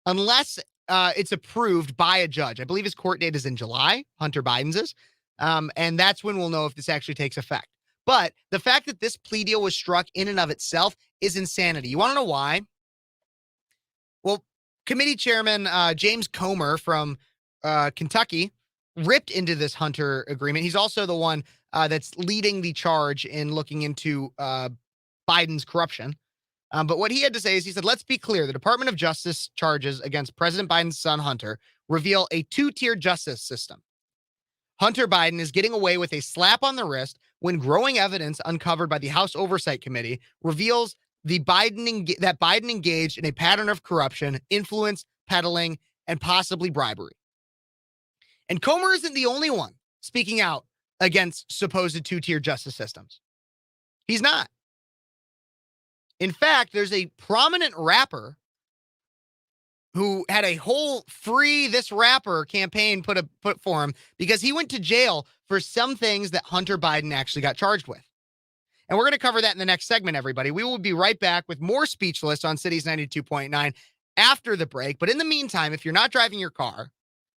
Speaker 1: unless it's approved by a judge. I believe his court date is in July, Hunter Biden's is, and that's when we'll know if this actually takes effect. But the fact that this plea deal was struck in and of itself is insanity. You want to know why? Well, committee chairman James Comer from Kentucky ripped into this Hunter agreement. He's also the one that's leading the charge in looking into Biden's corruption. But what he had to say is he said, let's be clear. The Department of Justice charges against President Biden's son, Hunter, reveal a two-tier justice system. Hunter Biden is getting away with a slap on the wrist when growing evidence uncovered by the House Oversight Committee reveals that Biden engaged in a pattern of corruption, influence, peddling, and possibly bribery. And Comer isn't the only one speaking out against supposed two-tier justice systems. He's not. In fact, there's a prominent rapper who had a whole free this rapper campaign put for him because he went to jail for some things that Hunter Biden actually got charged with. And we're going to cover that in the next segment, everybody. We will be right back with more Speechless on Cities 92.9 after the break. But in the meantime, if you're not driving your car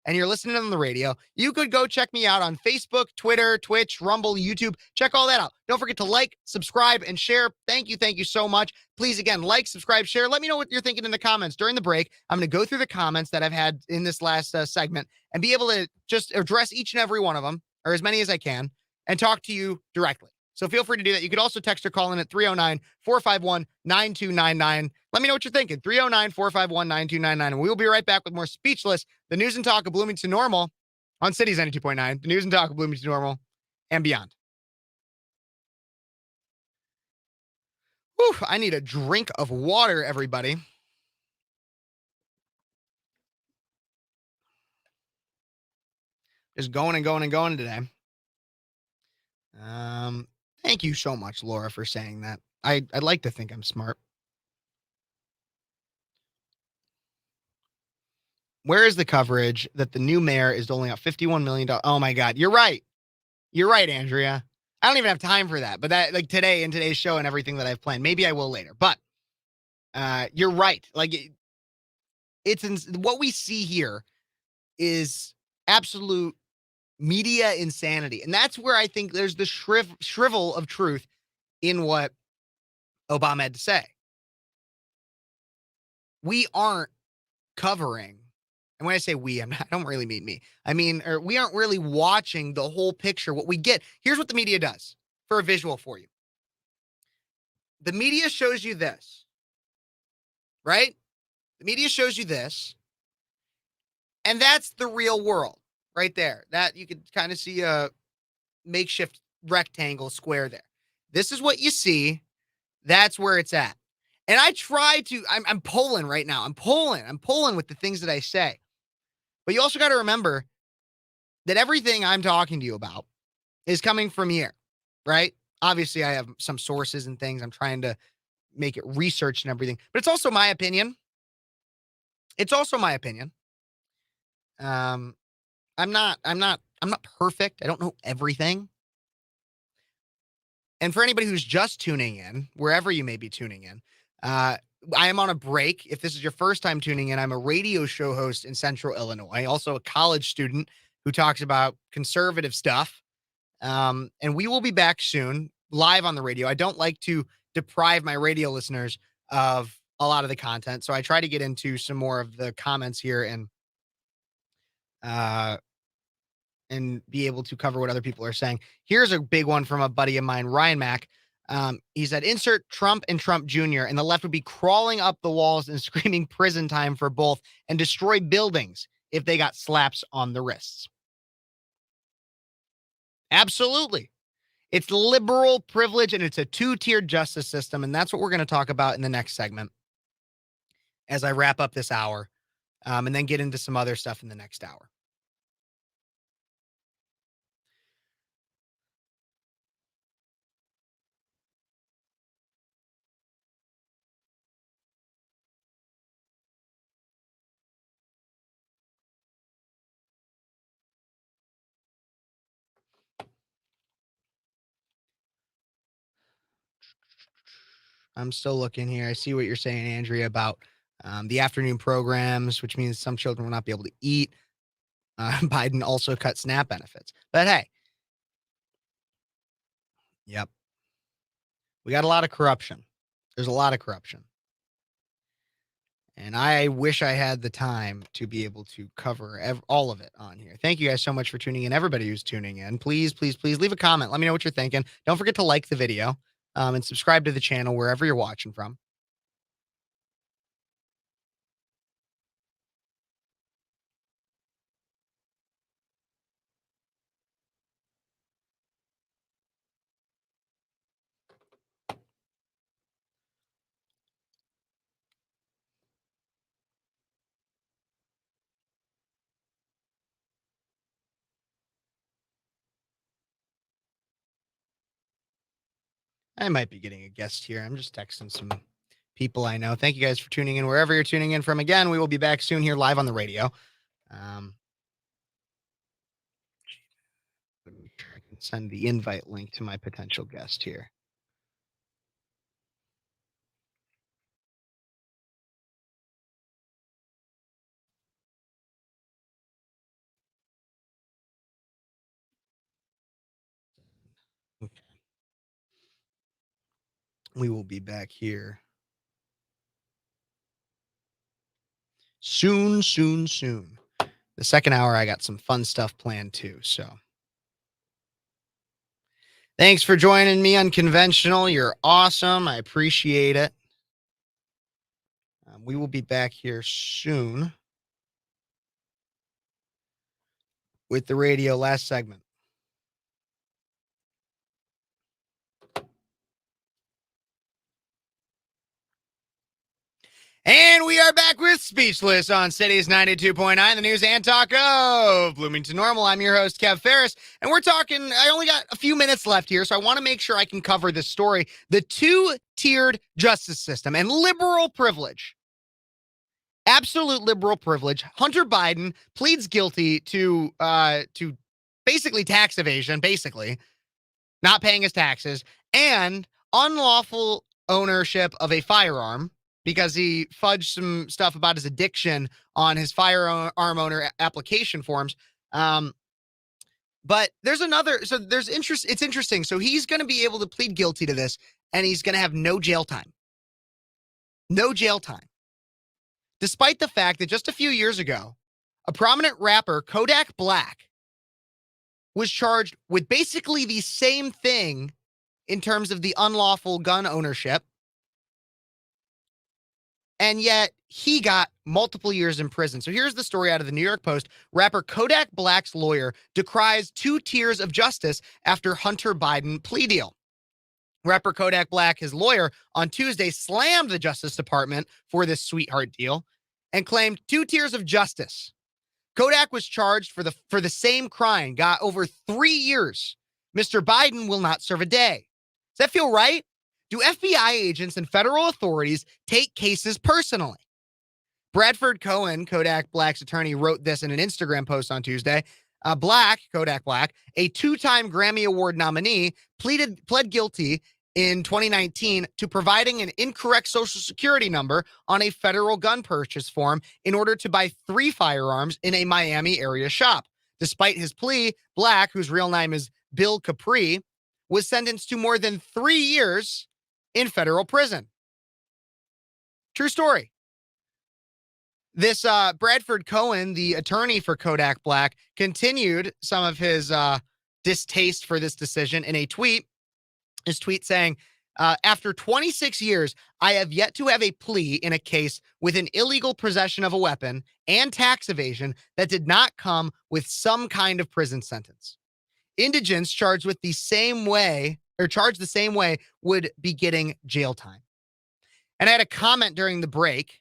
Speaker 1: and you're listening on the radio, you could go check me out on Facebook, Twitter, Twitch, Rumble, YouTube. Check all that out. Don't forget to like, subscribe, and share. Thank you so much. Please, again, like, subscribe, share. Let me know what you're thinking in the comments. During the break, I'm going to go through the comments that I've had in this last segment and be able to just address each and every one of them, or as many as I can, and talk to you directly. So feel free to do that. You could also text or call in at 309-451-9299. Let me know what you're thinking. 309-451-9299. And we will be right back with more Speechless, the news and talk of Bloomington Normal on Cities 92.9, the news and talk of Bloomington Normal and beyond. Whew, I need a drink of water, everybody. Just going and going and going today. Thank you so much, Laura, for saying that. I'd like to think I'm smart. Where is the coverage that the new mayor is doling out $51 million? Oh my God. You're right. You're right, Andrea. I don't even have time for that, but that like today in today's show and everything that I've planned, maybe I will later, but you're right. Like what we see here is absolute media insanity. And that's where I think there's the shrivel of truth in what Obama had to say. We aren't covering, and when I say we, I don't really mean me. I mean, we aren't really watching the whole picture. What we get, here's what the media does for a visual for you. The media shows you this, right? The media shows you this, and that's the real world. Right there, that you could kind of see a makeshift rectangle square there. This is what you see. That's where it's at. And I try to, I'm pulling right now. I'm pulling with the things that I say. But you also got to remember that everything I'm talking to you about is coming from here, right? Obviously, I have some sources and things. I'm trying to make it researched and everything. But it's also my opinion. It's also my opinion. I'm not perfect. I don't know everything. And for anybody who's just tuning in, wherever you may be tuning in, I am on a break. If this is your first time tuning in, I'm a radio show host in Central Illinois, also a college student who talks about conservative stuff. And we will be back soon, live on the radio. I don't like to deprive my radio listeners of a lot of the content, so I try to get into some more of the comments here uh, and be able to cover what other people are saying. Here's a big one from a buddy of mine, Ryan Mack. He said, insert Trump and Trump Jr., and the left would be crawling up the walls and screaming prison time for both and destroy buildings if they got slaps on the wrists. Absolutely. It's liberal privilege and it's a two-tiered justice system. And that's what we're going to talk about in the next segment as I wrap up this hour and then get into some other stuff in the next hour. I'm still looking here. I see what you're saying, Andrea, about the afternoon programs, which means some children will not be able to eat. Biden also cut SNAP benefits. But hey, yep. We got a lot of corruption. There's a lot of corruption. And I wish I had the time to be able to cover all of it on here. Thank you guys so much for tuning in. Everybody who's tuning in, please, please, please leave a comment. Let me know what you're thinking. Don't forget to like the video and subscribe to the channel wherever you're watching from. I might be getting a guest here. I'm just texting some people I know. Thank you guys for tuning in wherever you're tuning in from. Again, we will be back soon here live on the radio. Let me try and send the invite link to my potential guest here. Okay. We will be back here soon, soon, soon. The second hour, I got some fun stuff planned too. So thanks for joining me, Unconventional. You're awesome. I appreciate it. We will be back here soon with the radio last segment. And we are back with Speechless on Cities 92.9, the news and talk of Bloomington Normal. I'm your host, Kev Phares, and we're talking, I only got a few minutes left here, so I want to make sure I can cover this story. The two-tiered justice system and liberal privilege. Absolute liberal privilege. Hunter Biden pleads guilty to basically tax evasion, basically, not paying his taxes, and unlawful ownership of a firearm, because he fudged some stuff about his addiction on his firearm owner application forms. But there's another, so there's interest. It's interesting. So he's going to be able to plead guilty to this and he's going to have no jail time. No jail time. Despite the fact that just a few years ago, a prominent rapper, Kodak Black, was charged with basically the same thing in terms of the unlawful gun ownership. And yet he got multiple years in prison. So here's the story out of the New York Post. Rapper Kodak Black's lawyer decries 2 tiers of justice after Hunter Biden plea deal. Rapper Kodak Black, his lawyer, on Tuesday slammed the Justice Department for this sweetheart deal and claimed 2 tiers of justice. Kodak was charged for the same crime, got over 3 years. Mr. Biden will not serve a day. Does that feel right? Do FBI agents and federal authorities take cases personally? Bradford Cohen, Kodak Black's attorney, wrote this in an Instagram post on Tuesday. Kodak Black, a two-time Grammy Award nominee, pled guilty in 2019 to providing an incorrect social security number on a federal gun purchase form in order to buy 3 firearms in a Miami area shop. Despite his plea, Black, whose real name is Bill Capri, was sentenced to more than 3 years in federal prison. True story. This Bradford Cohen, the attorney for Kodak Black, continued some of his distaste for this decision in a tweet. His tweet saying, after 26 years, I have yet to have a plea in a case with an illegal possession of a weapon and tax evasion that did not come with some kind of prison sentence. Indigents charged the same way would be getting jail time. And I had a comment during the break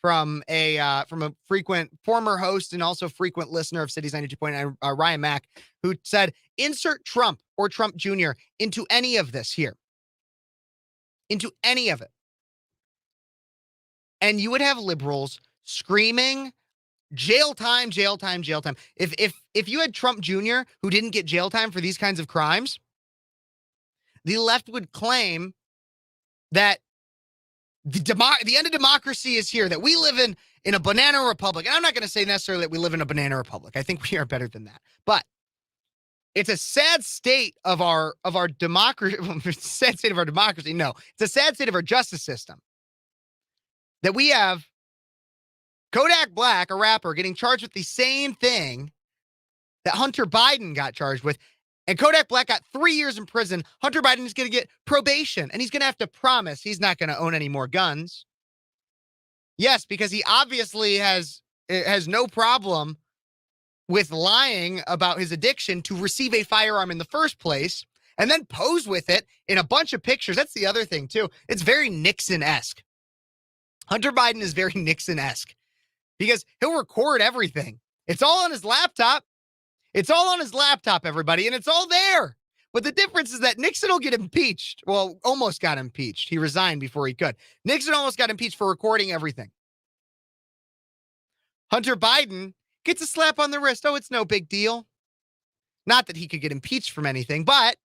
Speaker 1: from a frequent former host and also frequent listener of Cities 92.9, Ryan Mack, who said, insert Trump or Trump Jr. into any of this here. Into any of it. And you would have liberals screaming, jail time, jail time, jail time. If you had Trump Jr. who didn't get jail time for these kinds of crimes, the left would claim that the end of democracy is here, that we live in a banana republic. And I'm not going to say necessarily that we live in a banana republic. I think we are better than that. But it's a sad state of our democracy. Sad state of our democracy. No, it's a sad state of our justice system. That we have Kodak Black, a rapper, getting charged with the same thing that Hunter Biden got charged with. And Kodak Black got 3 years in prison. Hunter Biden is going to get probation, and he's going to have to promise he's not going to own any more guns. Yes, because he obviously has no problem with lying about his addiction to receive a firearm in the first place and then pose with it in a bunch of pictures. That's the other thing, too. It's very Nixon-esque. Hunter Biden is very Nixon-esque because he'll record everything. It's all on his laptop. It's all on his laptop, everybody, and it's all there. But the difference is that Nixon will get impeached. Well, almost got impeached. He resigned before he could. Nixon almost got impeached for recording everything. Hunter Biden gets a slap on the wrist. Oh, it's no big deal. Not that he could get impeached from anything, but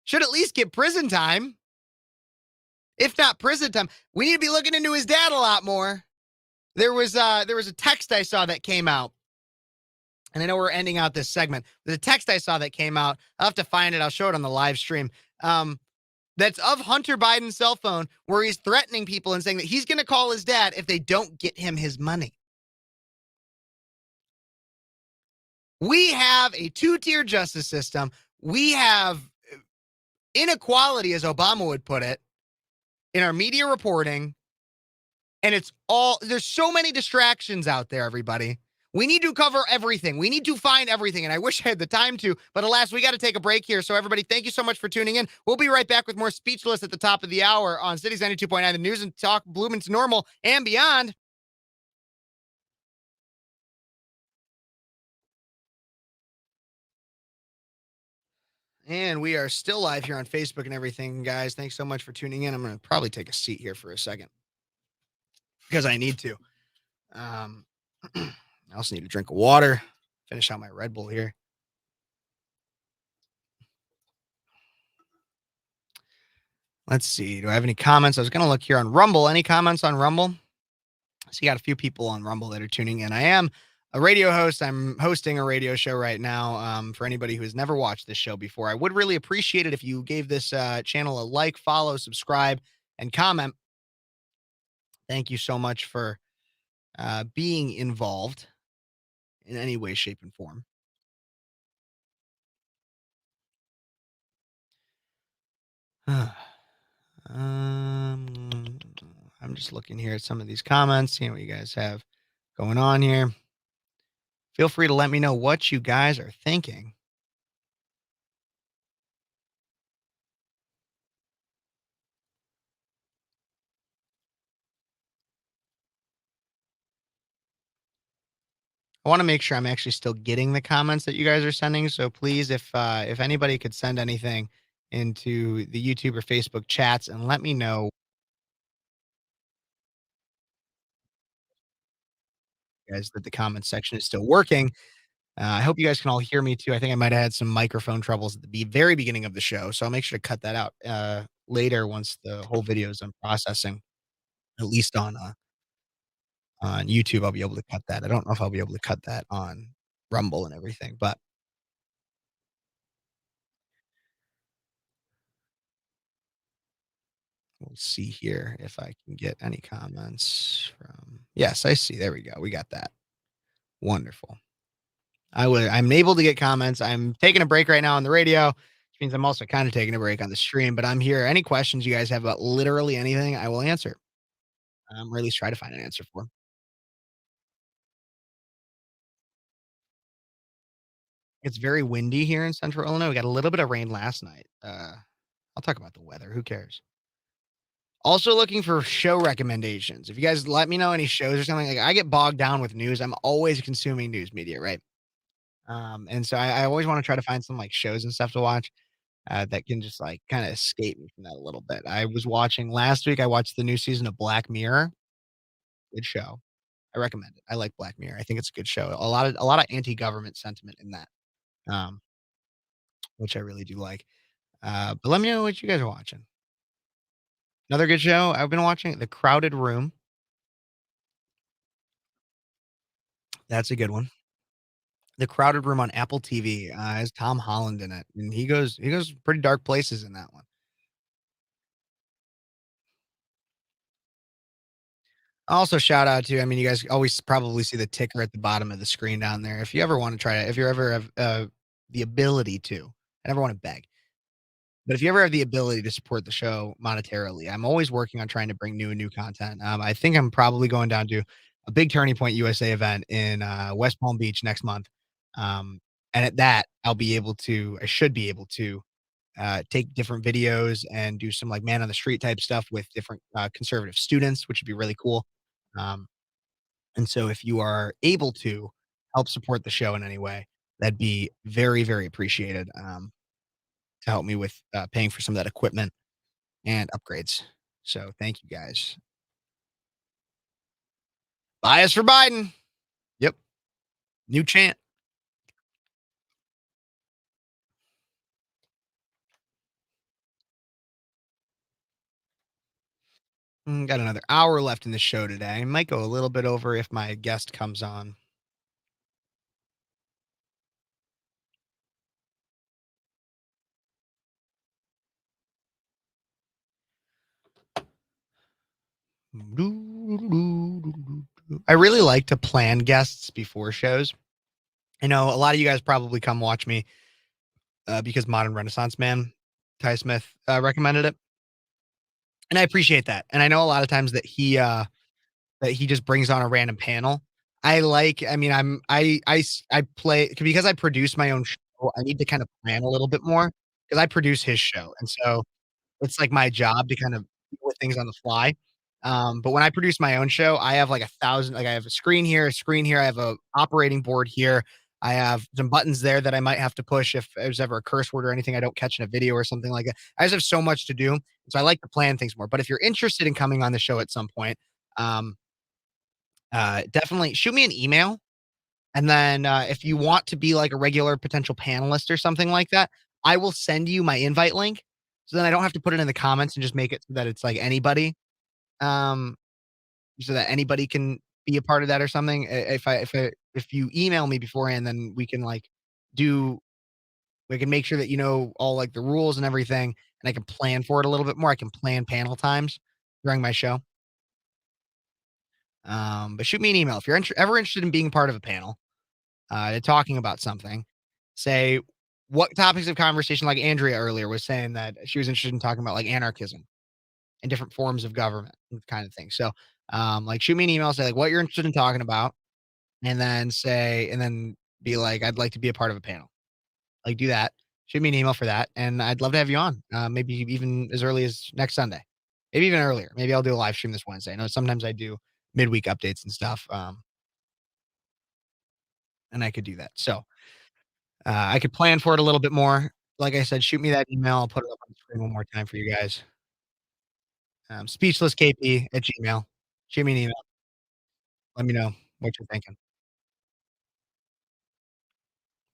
Speaker 1: should at least get prison time. If not prison time, we need to be looking into his dad a lot more. There was a text I saw that came out. And I know we're ending out this segment. There's a text I saw that came out. I'll have to find it. I'll show it on the live stream. That's of Hunter Biden's cell phone where he's threatening people and saying that he's going to call his dad if they don't get him his money. We have a two-tier justice system. We have inequality, as Obama would put it, in our media reporting. And there's so many distractions out there, everybody. We need to cover everything. We need to find everything. And I wish I had the time to, but alas, we got to take a break here. So everybody, thank you so much for tuning in. We'll be right back with more Speechless at the top of the hour on Cities 92.9, the news and talk Bloomington normal and beyond. And we are still live here on Facebook and everything, guys. Thanks so much for tuning in. I'm going to probably take a seat here for a second because I need to. I also need a drink of water. Finish out my Red Bull here. Let's see. Do I have any comments? I was going to look here on Rumble. Any comments on Rumble? So you got a few people on Rumble that are tuning in. I am a radio host. I'm hosting a radio show right now. For anybody who has never watched this show before, I would really appreciate it if you gave this channel a like, follow, subscribe, and comment. Thank you so much for being involved in any way, shape, and form. I'm just looking here at some of these comments, seeing what you guys have going on here. Feel free to let me know what you guys are thinking. I want to make sure I'm actually still getting the comments that you guys are sending. So please, if anybody could send anything into the YouTube or Facebook chats and let me know guys that the comment section is still working. I hope you guys can all hear me too. I think I might have had some microphone troubles at the very beginning of the show, so I'll make sure to cut that out later once the whole video is done processing. At least on YouTube, I'll be able to cut that. I don't know if I'll be able to cut that on Rumble and everything, but we'll see here if I can get any comments from. Yes, I see. There we go. We got that. Wonderful. I'm able to get comments. I'm taking a break right now on the radio, which means I'm also kind of taking a break on the stream, but I'm here. Any questions you guys have about literally anything, I will answer. Or at least try to find an answer for. It's very windy here in Central Illinois. We got a little bit of rain last night. I'll talk about the weather. Who cares? Also looking for show recommendations. If you guys let me know any shows or something, like I get bogged down with news. I'm always consuming news media, right? And so I always want to try to find some like shows and stuff to watch that can just like kind of escape me from that a little bit. I was watching last week. I watched the new season of Black Mirror. Good show. I recommend it. I like Black Mirror. I think it's a good show. A lot of anti-government sentiment in that, um, which I really do like. But let me know what you guys are watching. Another good show I've been watching, The Crowded Room. That's a good one. The Crowded Room on Apple TV, has Tom Holland in it, and he goes pretty dark places in that one. Also, shout out to I mean, you guys always probably see the ticker at the bottom of the screen down there. If you ever wanna try it, if you ever have, the ability to, I never wanna beg, but if you ever have the ability to support the show monetarily, I'm always working on trying to bring new content. I think I'm probably going down to a big Turning Point USA event in, West Palm Beach next month, um, and at that, I should be able to take different videos and do some like man on the street type stuff with different conservative students, which would be really cool. Um, and so if you are able to help support the show in any way, that'd be very appreciated to help me with paying for some of that equipment and upgrades. So thank you guys. Bias for Biden. Yep. New chant. Got another hour left in the show today. Might go a little bit over if my guest comes on. I really like to plan guests before shows. I know a lot of you guys probably come watch me because Modern Renaissance Man, Ty Smith, recommended it, and I appreciate that. And I know a lot of times that he just brings on a random panel. I mean, I play because I produce my own show. I need to kind of plan a little bit more because I produce his show, and so it's like my job to kind of deal with things on the fly. But when I produce my own show, I have like 1,000 like I have a screen here, I have a operating board here. I have some buttons there that I might have to push if there's ever a curse word or anything I don't catch in a video or something like that. I just have so much to do. So I like to plan things more. But if you're interested in coming on the show at some point, um, definitely shoot me an email. And then if you want to be like a regular potential panelist or something like that, I will send you my invite link. So then I don't have to put it in the comments and just make it so that it's like anybody, um, so that anybody can be a part of that or something. If you email me beforehand, then do we can make sure that you know all like the rules and everything, and I can plan for it a little bit more. I can plan panel times during my show. But shoot me an email if you're ever interested in being part of a panel, talking about something. Say what topics of conversation, like Andrea earlier was saying that she was interested in talking about like anarchism and different forms of government and kind of thing. So, like shoot me an email, say like what you're interested in talking about, and then be like, I'd like to be a part of a panel. Like do that. Shoot me an email for that, and I'd love to have you on. Maybe even as early as next Sunday, maybe even earlier. Maybe I'll do a live stream this Wednesday. I know sometimes I do midweek updates and stuff, and I could do that. So I could plan for it a little bit more. Like I said, shoot me that email. I'll put it up on the screen one more time for you guys. Speechlesskp at Gmail. Shoot me an email. Let me know. what you're thinking.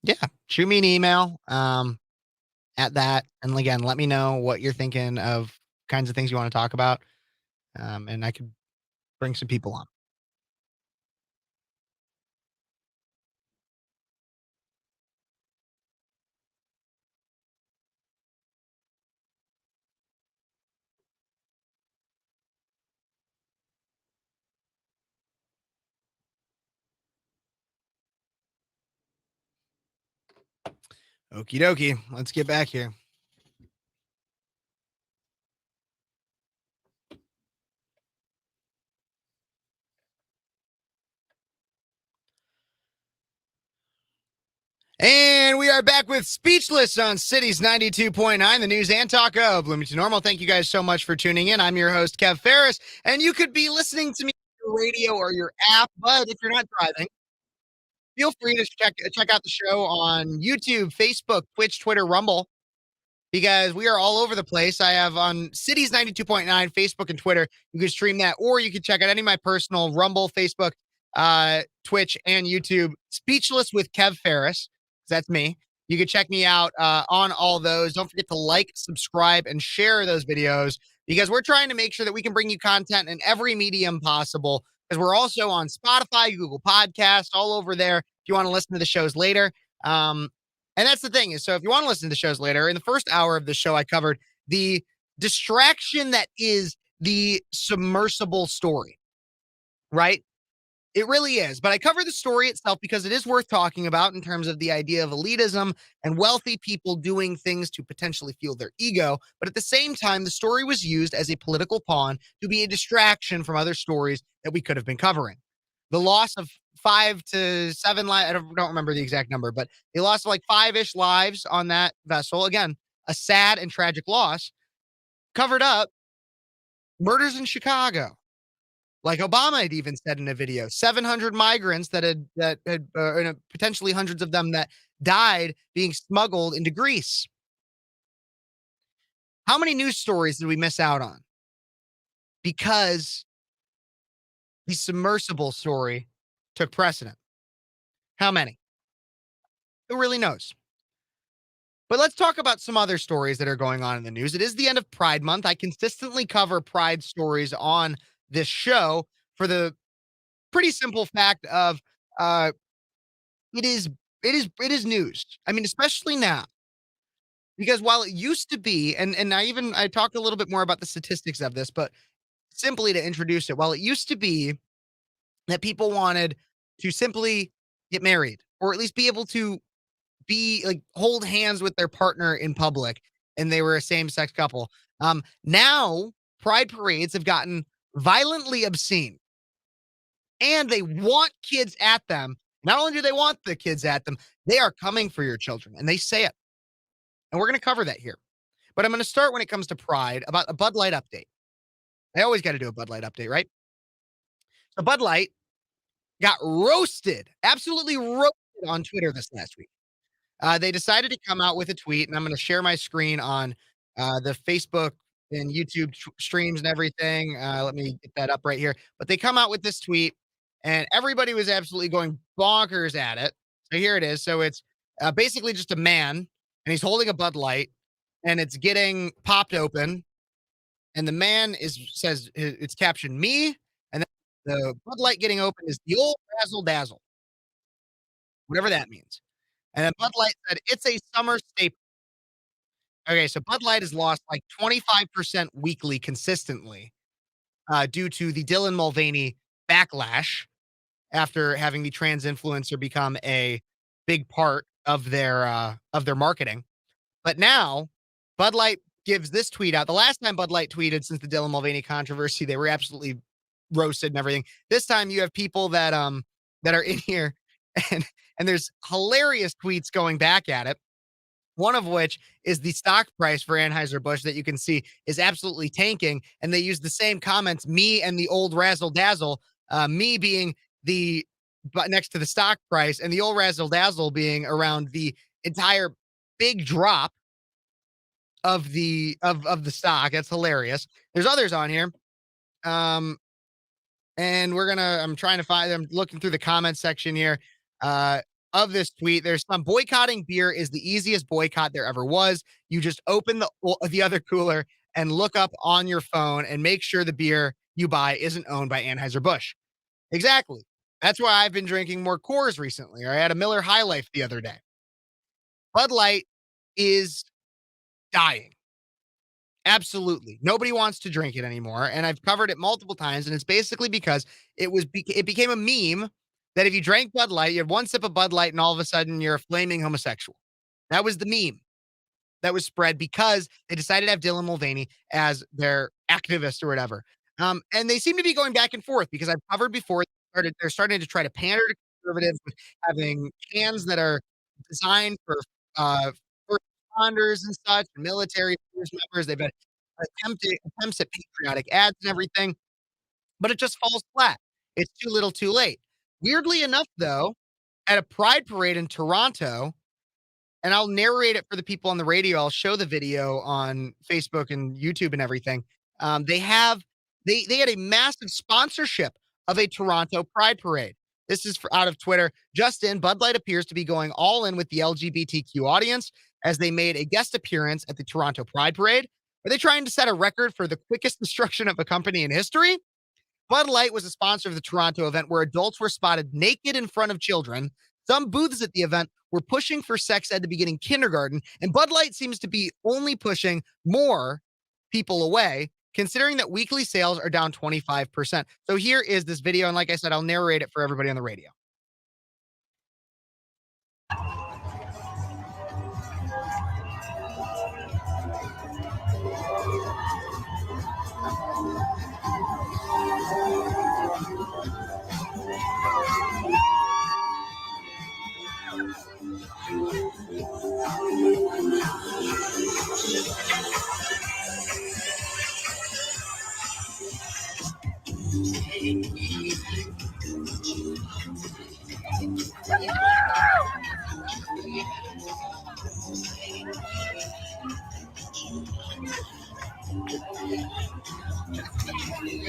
Speaker 1: Yeah, shoot me an email at that, and again, let me know what you're thinking of kinds of things you want to talk about, and I could bring some people on. Okie dokie, let's get back here. And we are back with Speechless on Cities 92.9, the news and talk of Bloomington Normal. Thank you guys so much for tuning in. I'm your host, Kev Ferris, and you could be listening to me on your radio or your app, but if you're not driving, feel free to check out the show on YouTube, Facebook, Twitch, Twitter, Rumble, because we are all over the place. I have on Cities 92.9, Facebook and Twitter. You can stream that, or you can check out any of my personal Rumble, Facebook, Twitch, and YouTube. Speechless with Kev Ferris. That's me. You can check me out on all those. Don't forget to like, subscribe, and share those videos because we're trying to make sure that we can bring you content in every medium possible. Because we're also on Spotify, Google Podcasts, all over there. If you want to listen to the shows later. And that's the thing is, so if you want to listen to the shows later, in the first hour of the show, I covered the distraction that is the submersible story, right? It really is. But I cover the story itself because it is worth talking about in terms of the idea of elitism and wealthy people doing things to potentially fuel their ego. But at the same time, the story was used as a political pawn to be a distraction from other stories that we could have been covering. The loss of 5 to 7 lives, I don't remember the exact number, but they lost like 5-ish lives on that vessel. Again, a sad and tragic loss. Covered up murders in Chicago. Like Obama had even said in a video, 700 migrants that had potentially hundreds of them that died being smuggled into Greece. How many news stories did we miss out on? Because the submersible story took precedent. How many? Who really knows? But let's talk about some other stories that are going on in the news. It is the end of Pride Month. I consistently cover Pride stories on this show for the pretty simple fact of uh it is news. I mean, especially now. Because while it used to be, and I talked a little bit more about the statistics of this, but simply to introduce it, while it used to be that people wanted to simply get married or at least be able to be like hold hands with their partner in public and they were a same-sex couple. Now pride parades have gotten violently obscene and they want kids at them. Not only do they want the kids at them, they are coming for your children and they say it. And we're going to cover that here. But I'm going to start when it comes to pride about a Bud Light update. I always got to do a Bud Light update, right? So Bud Light got roasted, absolutely roasted on Twitter this last week. They decided to come out with a tweet, and I'm going to share my screen on the Facebook and YouTube streams and everything. Let me get that up right here. But they come out with this tweet, and everybody was absolutely going bonkers at it. So here it is. So it's basically just a man, and he's holding a Bud Light, and it's getting popped open, and the man says it's captioned me, and then the Bud Light getting open is the old razzle dazzle, whatever that means. And then Bud Light said, "It's a summer staple." Okay, so Bud Light has lost like 25% weekly consistently, due to the Dylan Mulvaney backlash after having the trans influencer become a big part of their marketing. But now Bud Light gives this tweet out. The last time Bud Light tweeted since the Dylan Mulvaney controversy, they were absolutely roasted and everything. This time you have people that are in here and there's hilarious tweets going back at it. One of which is the stock price for Anheuser-Busch that you can see is absolutely tanking. And they use the same comments, me and the old razzle dazzle, me being the but next to the stock price and the old razzle dazzle being around the entire big drop of the stock. That's hilarious. There's others on here. Um, And I'm trying to find, I'm looking through the comment section here of this tweet. There's some boycotting beer is the easiest boycott there ever was. You just open the other cooler and look up on your phone and make sure the beer you buy isn't owned by Anheuser-Busch. Exactly. That's why I've been drinking more Coors recently. Or I had a Miller High Life the other day. Bud Light is dying. Absolutely. Nobody wants to drink it anymore. And I've covered it multiple times. And it's basically because it became a meme that if you drank Bud Light, you had one sip of Bud Light and all of a sudden you're a flaming homosexual. That was the meme that was spread because they decided to have Dylan Mulvaney as their activist or whatever. And they seem to be going back and forth because I've covered before. They're starting to try to pander to conservatives with having cans that are designed for first responders and such, military service members. They've had attempts at patriotic ads and everything, but it just falls flat. It's too little, too late. Weirdly enough, though, at a pride parade in Toronto, and I'll narrate it for the people on the radio. I'll show the video on Facebook and YouTube and everything. They had a massive sponsorship of a Toronto Pride Parade. This is out of Twitter. Just in, Bud Light appears to be going all in with the LGBTQ audience as they made a guest appearance at the Toronto Pride Parade. Are they trying to set a record for the quickest destruction of a company in history? Bud Light was a sponsor of the Toronto event where adults were spotted naked in front of children. Some booths at the event were pushing for sex ed to begin in kindergarten, and Bud Light seems to be only pushing more people away, considering that weekly sales are down 25%. So here is this video, and like I said, I'll narrate it for everybody on the radio.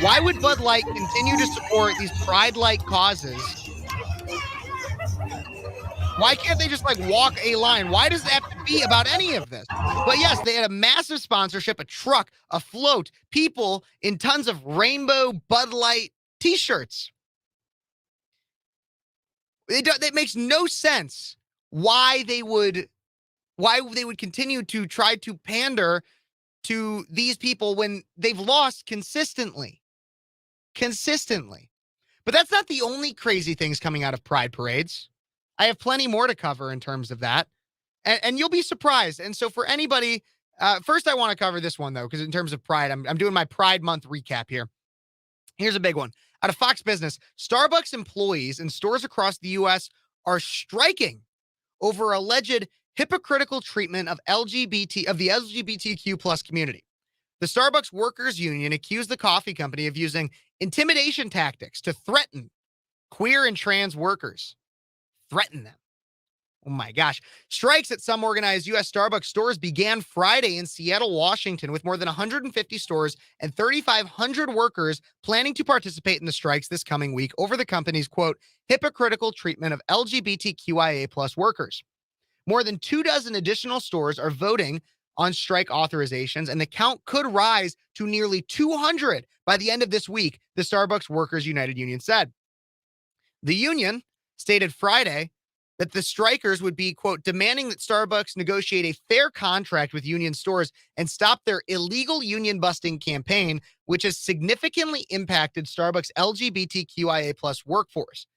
Speaker 1: Why would Bud Light continue to support these pride-like causes? Why can't they just like walk a line? Why does it have to be about any of this? But yes, they had a massive sponsorship, a truck, a float, people in tons of rainbow Bud Light t-shirts. It makes no sense why they would continue to try to pander to these people when they've lost consistently. But that's not the only crazy things coming out of pride parades. I have plenty more to cover in terms of that. And you'll be surprised. And so for anybody, first I want to cover this one though, because in terms of pride, I'm doing my Pride Month recap here. Here's a big one. Out of Fox Business, Starbucks employees in stores across the U.S. are striking over alleged hypocritical treatment of the LGBTQ plus community. The Starbucks Workers Union accused the coffee company of using intimidation tactics to threaten queer and trans workers. Threaten them. Oh my gosh. Strikes at some organized U.S. Starbucks stores began Friday in Seattle, Washington, with more than 150 stores and 3,500 workers planning to participate in the strikes this coming week over the company's, quote, hypocritical treatment of LGBTQIA plus workers. More than 24 additional stores are voting on strike authorizations, and the count could rise to nearly 200 by the end of this week, the Starbucks Workers United Union said. The union stated Friday that the strikers would be, quote, demanding that Starbucks negotiate a fair contract with union stores and stop their illegal union busting campaign, which has significantly impacted Starbucks LGBTQIA plus workforce.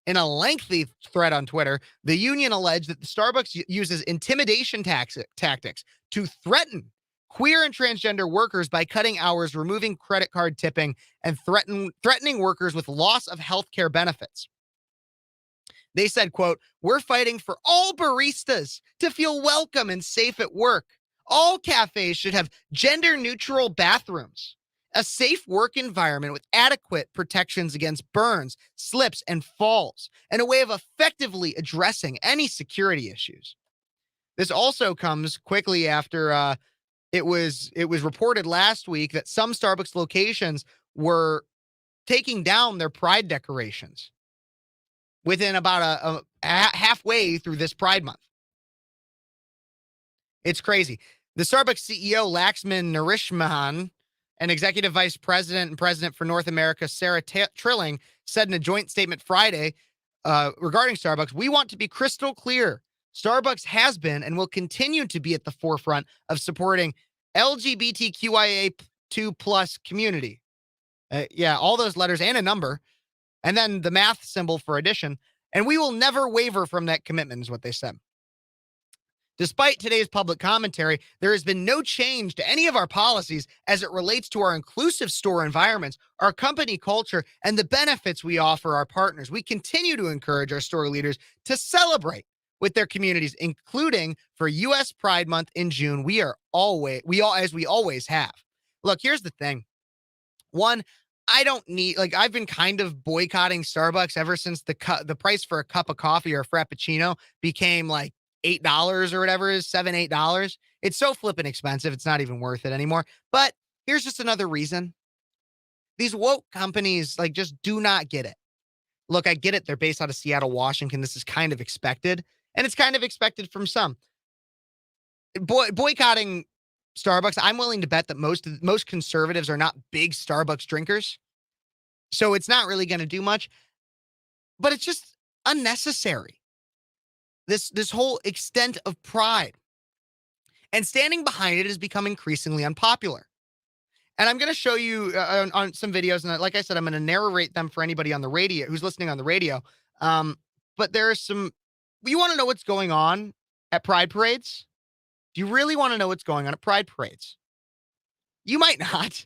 Speaker 1: In a lengthy thread on Twitter, the union alleged that the Starbucks uses intimidation tactics to threaten queer and transgender workers by cutting hours, removing credit card tipping, and threatening workers with loss of health care benefits. They said, quote, we're fighting for all baristas to feel welcome and safe at work. All cafes should have gender-neutral bathrooms, a safe work environment with adequate protections against burns, slips, and falls, and a way of effectively addressing any security issues. This also comes quickly after it was reported last week that some Starbucks locations were taking down their pride decorations within about halfway through this Pride Month. It's crazy. The Starbucks CEO, Laxman Narishmahan, and Executive Vice President and President for North America, Sarah Trilling, said in a joint statement Friday regarding Starbucks, "We want to be crystal clear. Starbucks has been and will continue to be at the forefront of supporting LGBTQIA2 plus community." Yeah, all those letters and a number, and then the math symbol for addition. "And we will never waver from that commitment," is what they said. Despite today's public commentary, there has been no change to any of our policies as it relates to our inclusive store environments, our company culture, and the benefits we offer our partners. We continue to encourage our store leaders to celebrate with their communities, including for U.S. Pride Month in June. We as we always have. Look, here's the thing. One, I don't need, like, I've been kind of boycotting Starbucks ever since the price for a cup of coffee or a Frappuccino became like $8 or whatever it is, $7, $8. It's so flippin' expensive. It's not even worth it anymore. But here's just another reason. These woke companies, like, just do not get it. Look, I get it. They're based out of Seattle, Washington. This is kind of expected. And it's kind of expected from some. Boycotting Starbucks, I'm willing to bet that most conservatives are not big Starbucks drinkers. So it's not really going to do much. But it's just unnecessary. This whole extent of pride. And standing behind it has become increasingly unpopular. And I'm going to show you on some videos, and like I said, I'm going to narrate them for anybody on the radio who's listening on the radio. But there are some. You want to know what's going on at pride parades? Do you really want to know what's going on at pride parades? You might not,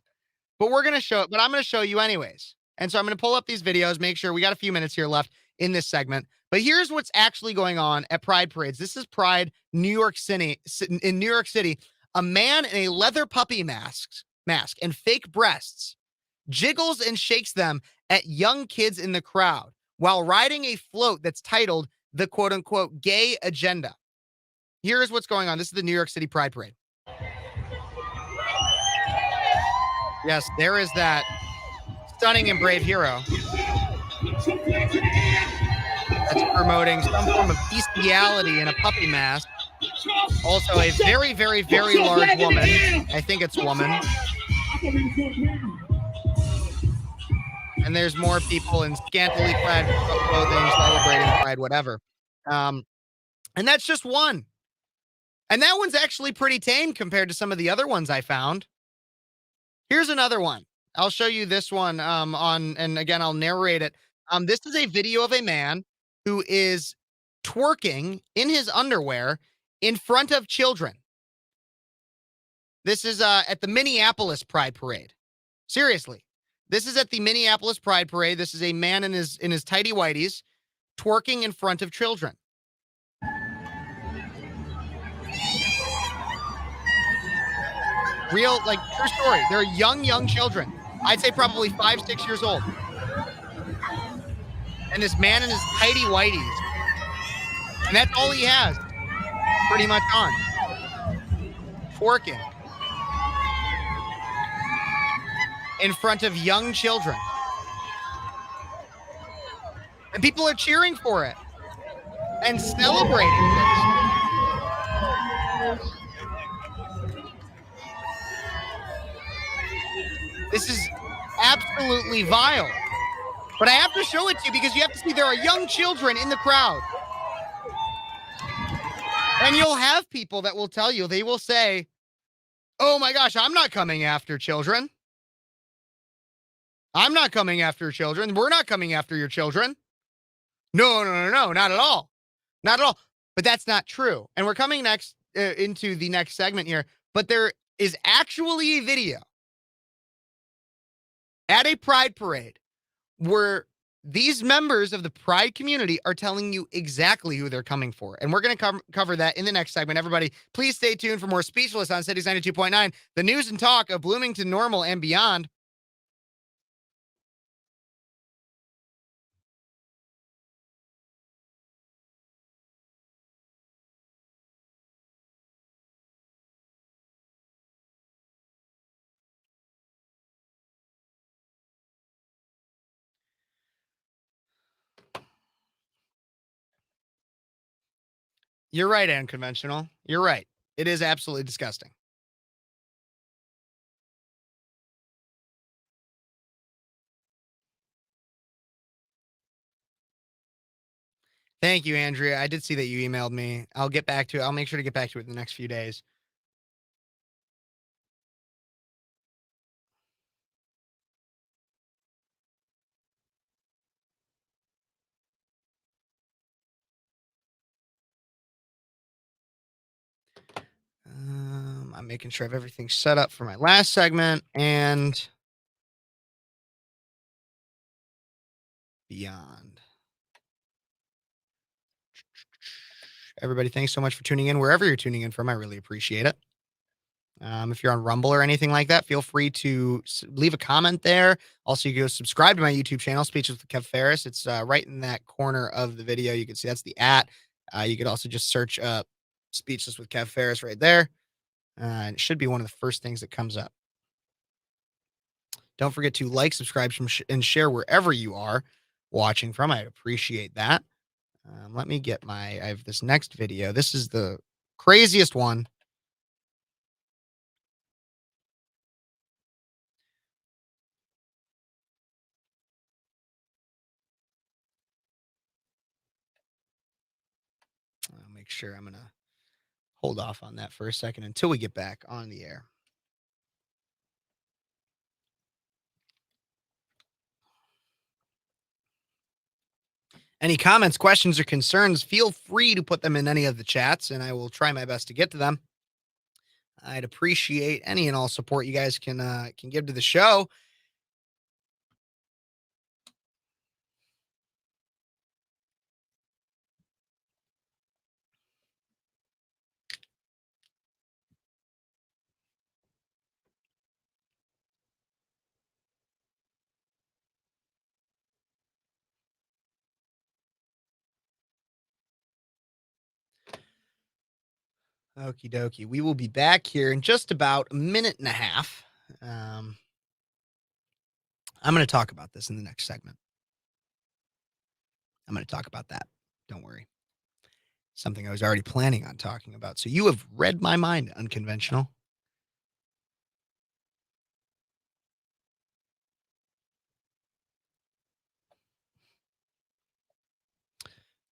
Speaker 1: but we're going to show it. But I'm going to show you anyways. And so I'm going to pull up these videos. Make sure we got a few minutes here left in this segment. But here's what's actually going on at pride parades. This is Pride, New York City. In New York City, a man in a leather puppy mask and fake breasts jiggles and shakes them at young kids in the crowd while riding a float that's titled the quote unquote gay agenda. Here's what's going on. This is the New York City Pride Parade. Yes, there is that stunning and brave hero that's promoting some form of bestiality in a puppy mask. Also, a very, very, very large woman. I think it's a woman. And there's more people in scantily clad clothing celebrating Pride, whatever. And that's just one. And that one's actually pretty tame compared to some of the other ones I found. Here's another one. I'll show you this one and again, I'll narrate it. This is a video of a man who is twerking in his underwear in front of children. This is at the Minneapolis Pride Parade. Seriously. This is at the Minneapolis Pride Parade. This is a man in his tighty whities twerking in front of children. Real, like, true story. They're young children. I'd say probably 5, 6 years old. And this man in his tighty whities. And that's all he has. Pretty much on. Twerking. In front of young children. And people are cheering for it. And celebrating this. This is absolutely vile. But I have to show it to you because you have to see there are young children in the crowd. And you'll have people that will tell you, they will say, "Oh my gosh, I'm not coming after children. I'm not coming after children. We're not coming after your children." No, not at all. Not at all. But that's not true. And we're coming next into the next segment here. But there is actually a video at a pride parade where these members of the pride community are telling you exactly who they're coming for. And we're going to cover that in the next segment. Everybody, please stay tuned for more Speechless on Cities 92.9, the news and talk of Bloomington Normal and beyond. You're right, unconventional. You're right. It is absolutely disgusting. Thank you, Andrea. I did see that you emailed me. I'll get back to it. I'll make sure to get back to it in the next few days. I'm making sure I have everything set up for my last segment and beyond. Everybody, thanks so much for tuning in wherever you're tuning in from. I really appreciate it. If you're on Rumble or anything like that, feel free to leave a comment there. Also, you can go subscribe to my YouTube channel, Speeches with Kev Phares. It's right in that corner of the video. You can see that's the @ you could also just search up Speechless with Kev Phares right there. And it should be one of the first things that comes up. Don't forget to like, subscribe, and share wherever you are watching from. I appreciate that. Let me get I have this next video. This is the craziest one. I'll make sure I'm going to hold off on that for a second until we get back on the air. Any comments, questions, or concerns, feel free to put them in any of the chats, and I will try my best to get to them. I'd appreciate any and all support you guys can give to the show. Okie dokie. We will be back here in just about a minute and a half. I'm going to talk about this in the next segment. I'm going to talk about that. Don't worry. Something I was already planning on talking about. So you have read my mind, unconventional.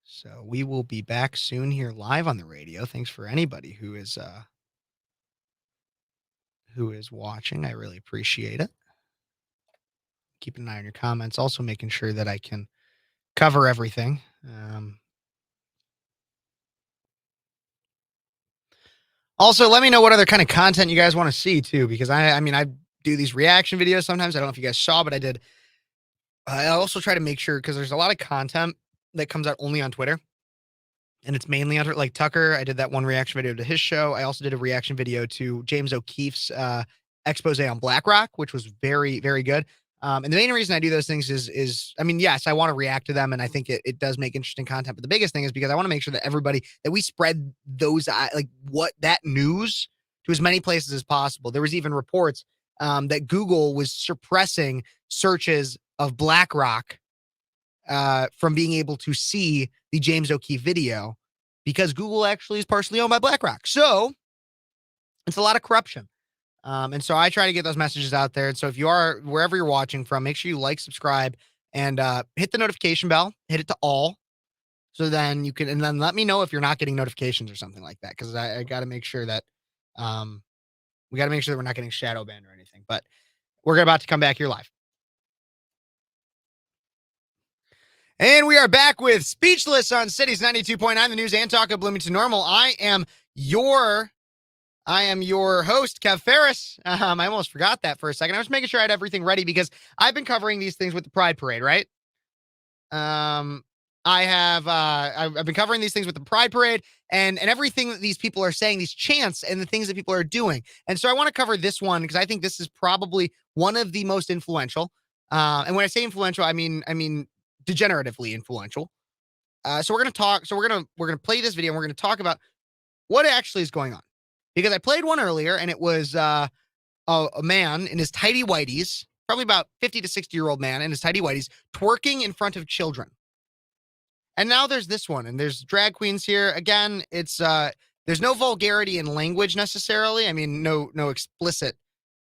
Speaker 1: So we will be back soon here live on the radio. Thanks for anybody who is watching. I really appreciate it. Keep an eye on your comments. Also making sure that I can cover everything. Also, let me know what other kind of content you guys want to see too, because I do these reaction videos sometimes. I don't know if you guys saw, but I did. I also try to make sure, because there's a lot of content that comes out only on Twitter, and it's mainly on, like, Tucker. I did that one reaction video to his show. I also did a reaction video to James O'Keefe's expose on BlackRock, which was very, very good. And the main reason I do those things is, I mean, yes, I want to react to them, and I think it does make interesting content. But the biggest thing is because I want to make sure that we spread those, like, that news to as many places as possible. There was even reports that Google was suppressing searches of BlackRock from being able to see the James O'Keefe video, because Google actually is partially owned by BlackRock. So it's a lot of corruption. And so I try to get those messages out there. And so if you are wherever you're watching from, make sure you like, subscribe, and hit the notification bell, hit it to all. So then you can, and then let me know if you're not getting notifications or something like that. Cause I got to make sure that, we got to make sure that we're not getting shadow banned or anything, but we're about to come back here live. And we are back with Speechless on Cities 92.9, the news and talk of Bloomington Normal. I am your host, Kev Phares. I almost forgot that for a second. I was making sure I had everything ready because I've been covering these things with the Pride Parade, right? I've been covering these things with the Pride Parade and everything that these people are saying, these chants and the things that people are doing. And so I want to cover this one because I think this is probably one of the most influential. And when I say influential, I mean degeneratively influential. So we're going to play this video and we're going to talk about what actually is going on. Because I played one earlier and it was a man in his tidy whities, probably about 50 to 60-year-old man in his tidy whities, twerking in front of children. And now there's this one, and there's drag queens here. Again, it's there's no vulgarity in language necessarily. I mean, no explicit,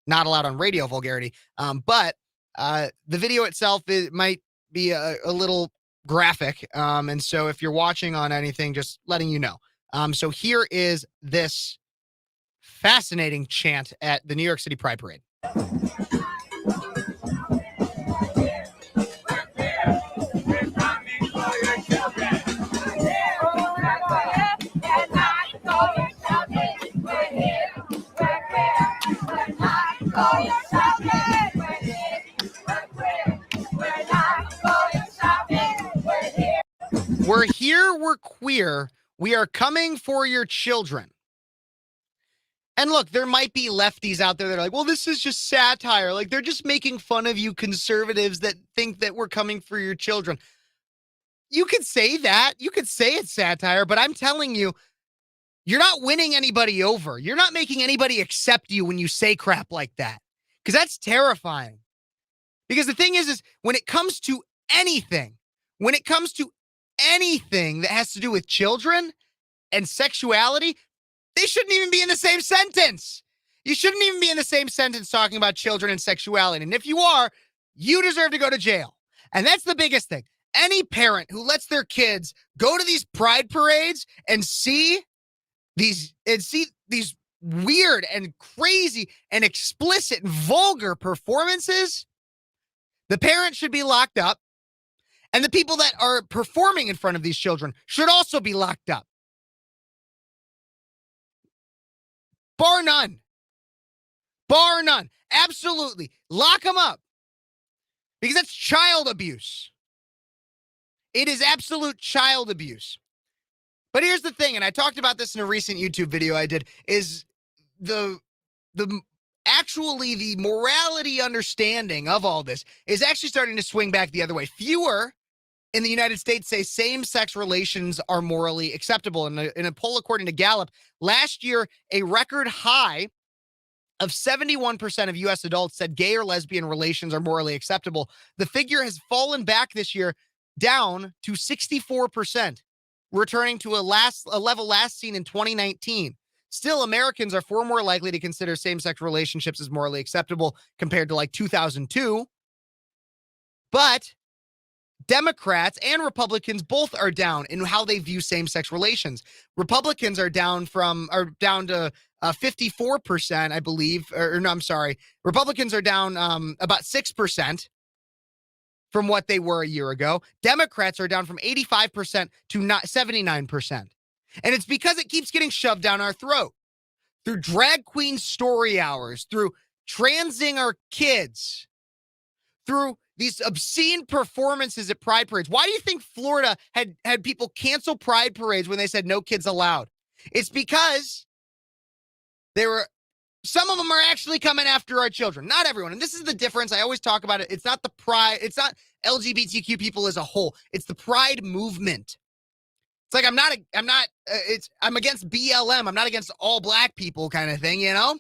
Speaker 1: not allowed on radio vulgarity. But the video itself, it might be a little graphic. And so if you're watching on anything, just letting you know. So here is this fascinating chant at the New York City Pride Parade. We're here, we're queer, we are coming for your children. And look, there might be lefties out there that are like, well, this is just satire. Like, they're just making fun of you conservatives that think that we're coming for your children. You could say that. You could say it's satire, but I'm telling you, you're not winning anybody over. You're not making anybody accept you when you say crap like that, because that's terrifying. Because the thing is when it comes to anything that has to do with children and sexuality, they shouldn't even be in the same sentence. You shouldn't even be in the same sentence talking about children and sexuality. And if you are, you deserve to go to jail. And that's the biggest thing. Any parent who lets their kids go to these pride parades and see these weird and crazy and explicit and vulgar performances, the parent should be locked up. And the people that are performing in front of these children should also be locked up. Bar none. Bar none. Absolutely. Lock them up. Because that's child abuse. It is absolute child abuse. But here's the thing, and I talked about this in a recent YouTube video I did, is the morality understanding of all this is actually starting to swing back the other way. Fewer in the United States say same-sex relations are morally acceptable. In a poll according to Gallup, last year, a record high of 71% of U.S. adults said gay or lesbian relations are morally acceptable. The figure has fallen back this year down to 64%, returning to a level last seen in 2019. Still, Americans are far more likely to consider same-sex relationships as morally acceptable compared to like 2002. But Democrats and Republicans both are down in how they view same-sex relations. Republicans are down to 54%, I believe. Republicans are down about 6% from what they were a year ago. Democrats are down from 85% to 79%. And it's because it keeps getting shoved down our throat through drag queen story hours, through transing our kids, through these obscene performances at pride parades. Why do you think Florida had people cancel pride parades when they said no kids allowed? It's because some of them are actually coming after our children. Not everyone. And this is the difference. I always talk about it. It's not the pride. It's not LGBTQ people as a whole. It's the pride movement. It's like I'm against BLM. I'm not against all black people kind of thing, you know?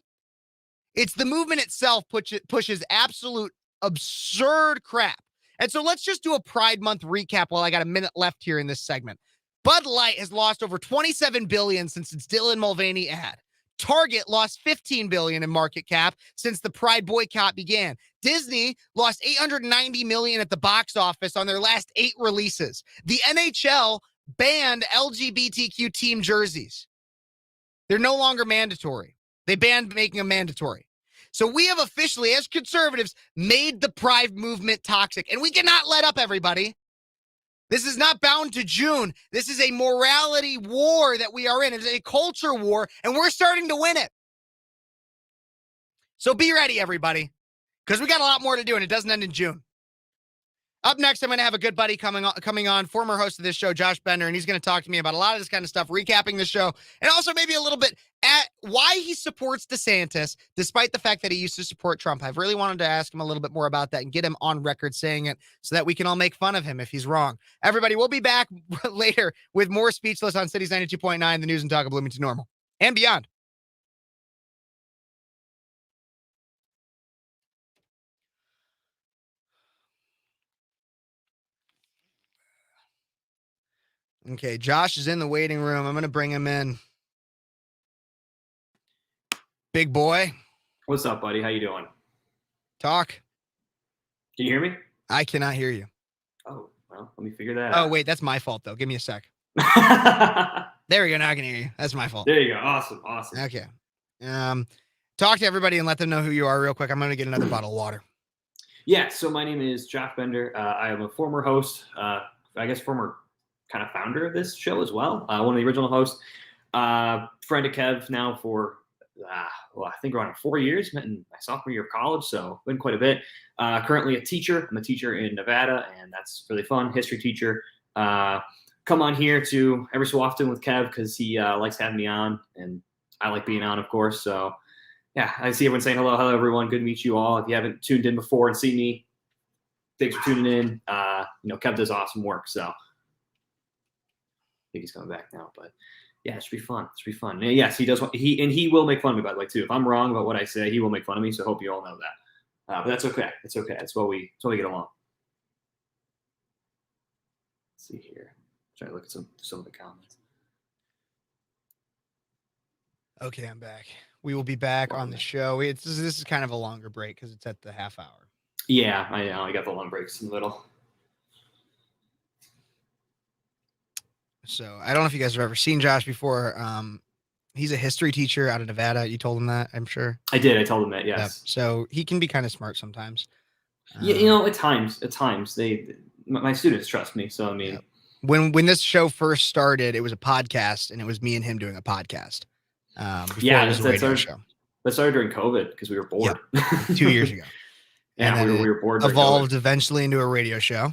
Speaker 1: It's the movement itself pushes absolute absurd crap. And so let's just do a Pride Month recap while I got a minute left here in this segment. Bud Light has lost over $27 billion since its Dylan Mulvaney ad. Target lost $15 billion in market cap since the Pride boycott began. Disney lost $890 million at the box office on their last 8 releases. The NHL banned LGBTQ team jerseys. They're no longer mandatory. They banned making them mandatory. So we have officially, as conservatives, made the pride movement toxic. And we cannot let up, everybody. This is not bound to June. This is a morality war that we are in. It's a culture war, and we're starting to win it. So be ready, everybody, because we got a lot more to do, and it doesn't end in June. Up next, I'm going to have a good buddy coming on, former host of this show, Josh Bender, and he's going to talk to me about a lot of this kind of stuff, recapping the show, and also maybe a little bit at why he supports DeSantis, despite the fact that he used to support Trump. I've really wanted to ask him a little bit more about that and get him on record saying it so that we can all make fun of him if he's wrong. Everybody, we'll be back later with more Speechless on Cities 92.9, the news and talk of Bloomington Normal and beyond. Okay, Josh is in the waiting room. I'm going to bring him in. Big boy,
Speaker 6: What's up, buddy? How you doing?
Speaker 1: talk.
Speaker 6: Can you hear me?
Speaker 1: I cannot hear you.
Speaker 6: Oh, well, let me figure that
Speaker 1: Oh,
Speaker 6: out.
Speaker 1: wait, that's my fault, though. Give me a sec. There we go. Now I can hear you. That's my fault.
Speaker 6: There you go. Awesome.
Speaker 1: Okay. Talk to everybody and let them know who you are real quick. I'm going to get another bottle of water.
Speaker 6: Yeah, so my name is Josh Bender. I am a former host, I guess former kind of founder of this show as well. One of the original hosts. Friend of Kev now for, I think around 4 years, met in my sophomore year of college, so been quite a bit. Currently a teacher. I'm a teacher in Nevada, and that's really fun. History teacher. Come on here to every so often with Kev because he likes having me on, and I like being on, of course. So, yeah, I see everyone saying hello, everyone. Good to meet you all. If you haven't tuned in before and seen me, thanks for tuning in. Kev does awesome work, so I think he's coming back now. But yeah, it should be fun. It should be fun. And yes, he does. He will make fun of me, by the way, too. If I'm wrong about what I say, he will make fun of me. So I hope you all know that. But that's okay. It's okay. That's why we get along. Let's see here. Try to look at some of the comments.
Speaker 1: Okay, I'm back. We will be back on the show. This is kind of a longer break because it's at the half hour.
Speaker 6: Yeah, I know. I got the long breaks in the middle.
Speaker 1: So I don't know if you guys have ever seen Josh before. He's a history teacher out of Nevada. You told him that, I'm sure.
Speaker 6: I did. I told him that. Yes.
Speaker 1: Yep. So he can be kind of smart sometimes.
Speaker 6: Yeah, at times my students trust me. So I mean,
Speaker 1: yep. When this show first started, it was a podcast, and it was me and him doing a podcast. Before it was a radio show.
Speaker 6: That started during COVID because we were bored.
Speaker 1: Yep. 2 years ago.
Speaker 6: Yeah,
Speaker 1: and
Speaker 6: we were bored.
Speaker 1: Evolved eventually into a radio show.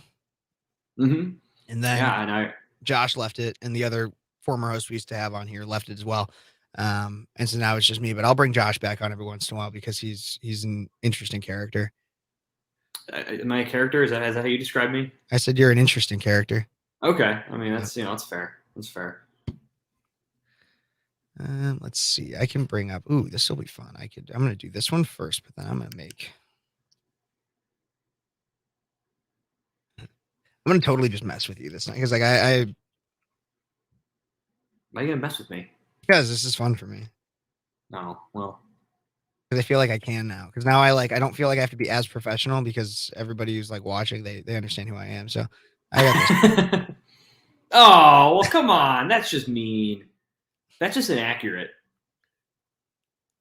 Speaker 6: Mm-hmm.
Speaker 1: And then Josh left it, and the other former host we used to have on here left it as well. And so now it's just me, but I'll bring Josh back on every once in a while because he's an interesting character.
Speaker 6: Am I a character? Is that how you describe me?
Speaker 1: I said you're an interesting character.
Speaker 6: Okay. I mean, that's that's fair. That's fair.
Speaker 1: Let's see. I can bring up. Ooh, this will be fun. I'm gonna do this one first, but then I'm gonna totally just mess with you this night because like I.
Speaker 6: Why are you gonna mess with me?
Speaker 1: Because this is fun for me.
Speaker 6: No, well.
Speaker 1: Because I feel like I can now. Because now I don't feel like I have to be as professional because everybody who's like watching, they understand who I am. So I got this.
Speaker 6: Oh, well, come on. That's just mean. That's just inaccurate.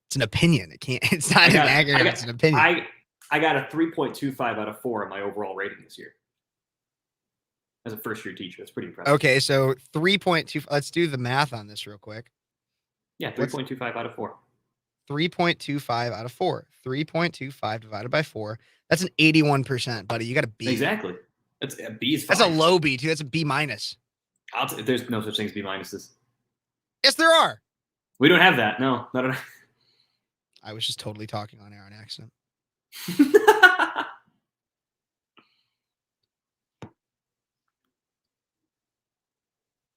Speaker 1: It's an opinion. It's not inaccurate. It's an opinion.
Speaker 6: I got a 3.25 out of 4 on my overall rating this year. As a first year teacher. That's pretty impressive.
Speaker 1: Okay, so 3.2. Let's do the math on this real quick.
Speaker 6: Yeah, 3.25 out of 4.
Speaker 1: 3.25 out of 4. 3.25 divided by 4. That's an 81%, buddy. You got a B.
Speaker 6: Exactly. That's a B is fine.
Speaker 1: That's a low B too. That's a B minus.
Speaker 6: There's no such thing as B minuses.
Speaker 1: Yes, there are.
Speaker 6: We don't have that. No.
Speaker 1: I was just totally talking on air on accident.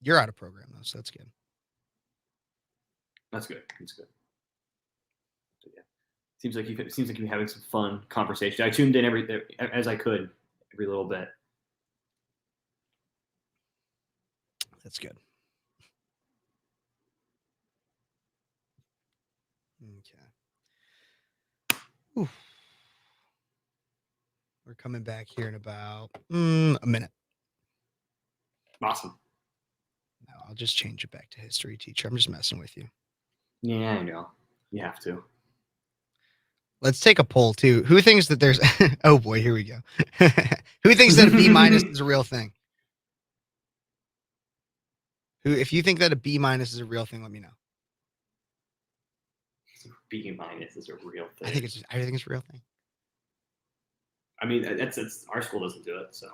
Speaker 1: You're out of program though, so that's good.
Speaker 6: That's good. So, yeah. Seems like you're having some fun conversation. I tuned in every little bit.
Speaker 1: That's good. Okay. Ooh. We're coming back here in about a minute.
Speaker 6: Awesome.
Speaker 1: No, I'll just change it back to history teacher. I'm just messing with you.
Speaker 6: Yeah, I know. You have to.
Speaker 1: Let's take a poll too. Who thinks that there's oh boy, here we go. Who thinks that a B minus is a real thing? If you think that a B minus is a real thing, let me know.
Speaker 6: B minus is a real thing.
Speaker 1: I think it's a real thing.
Speaker 6: I mean, it's our school doesn't do it, so.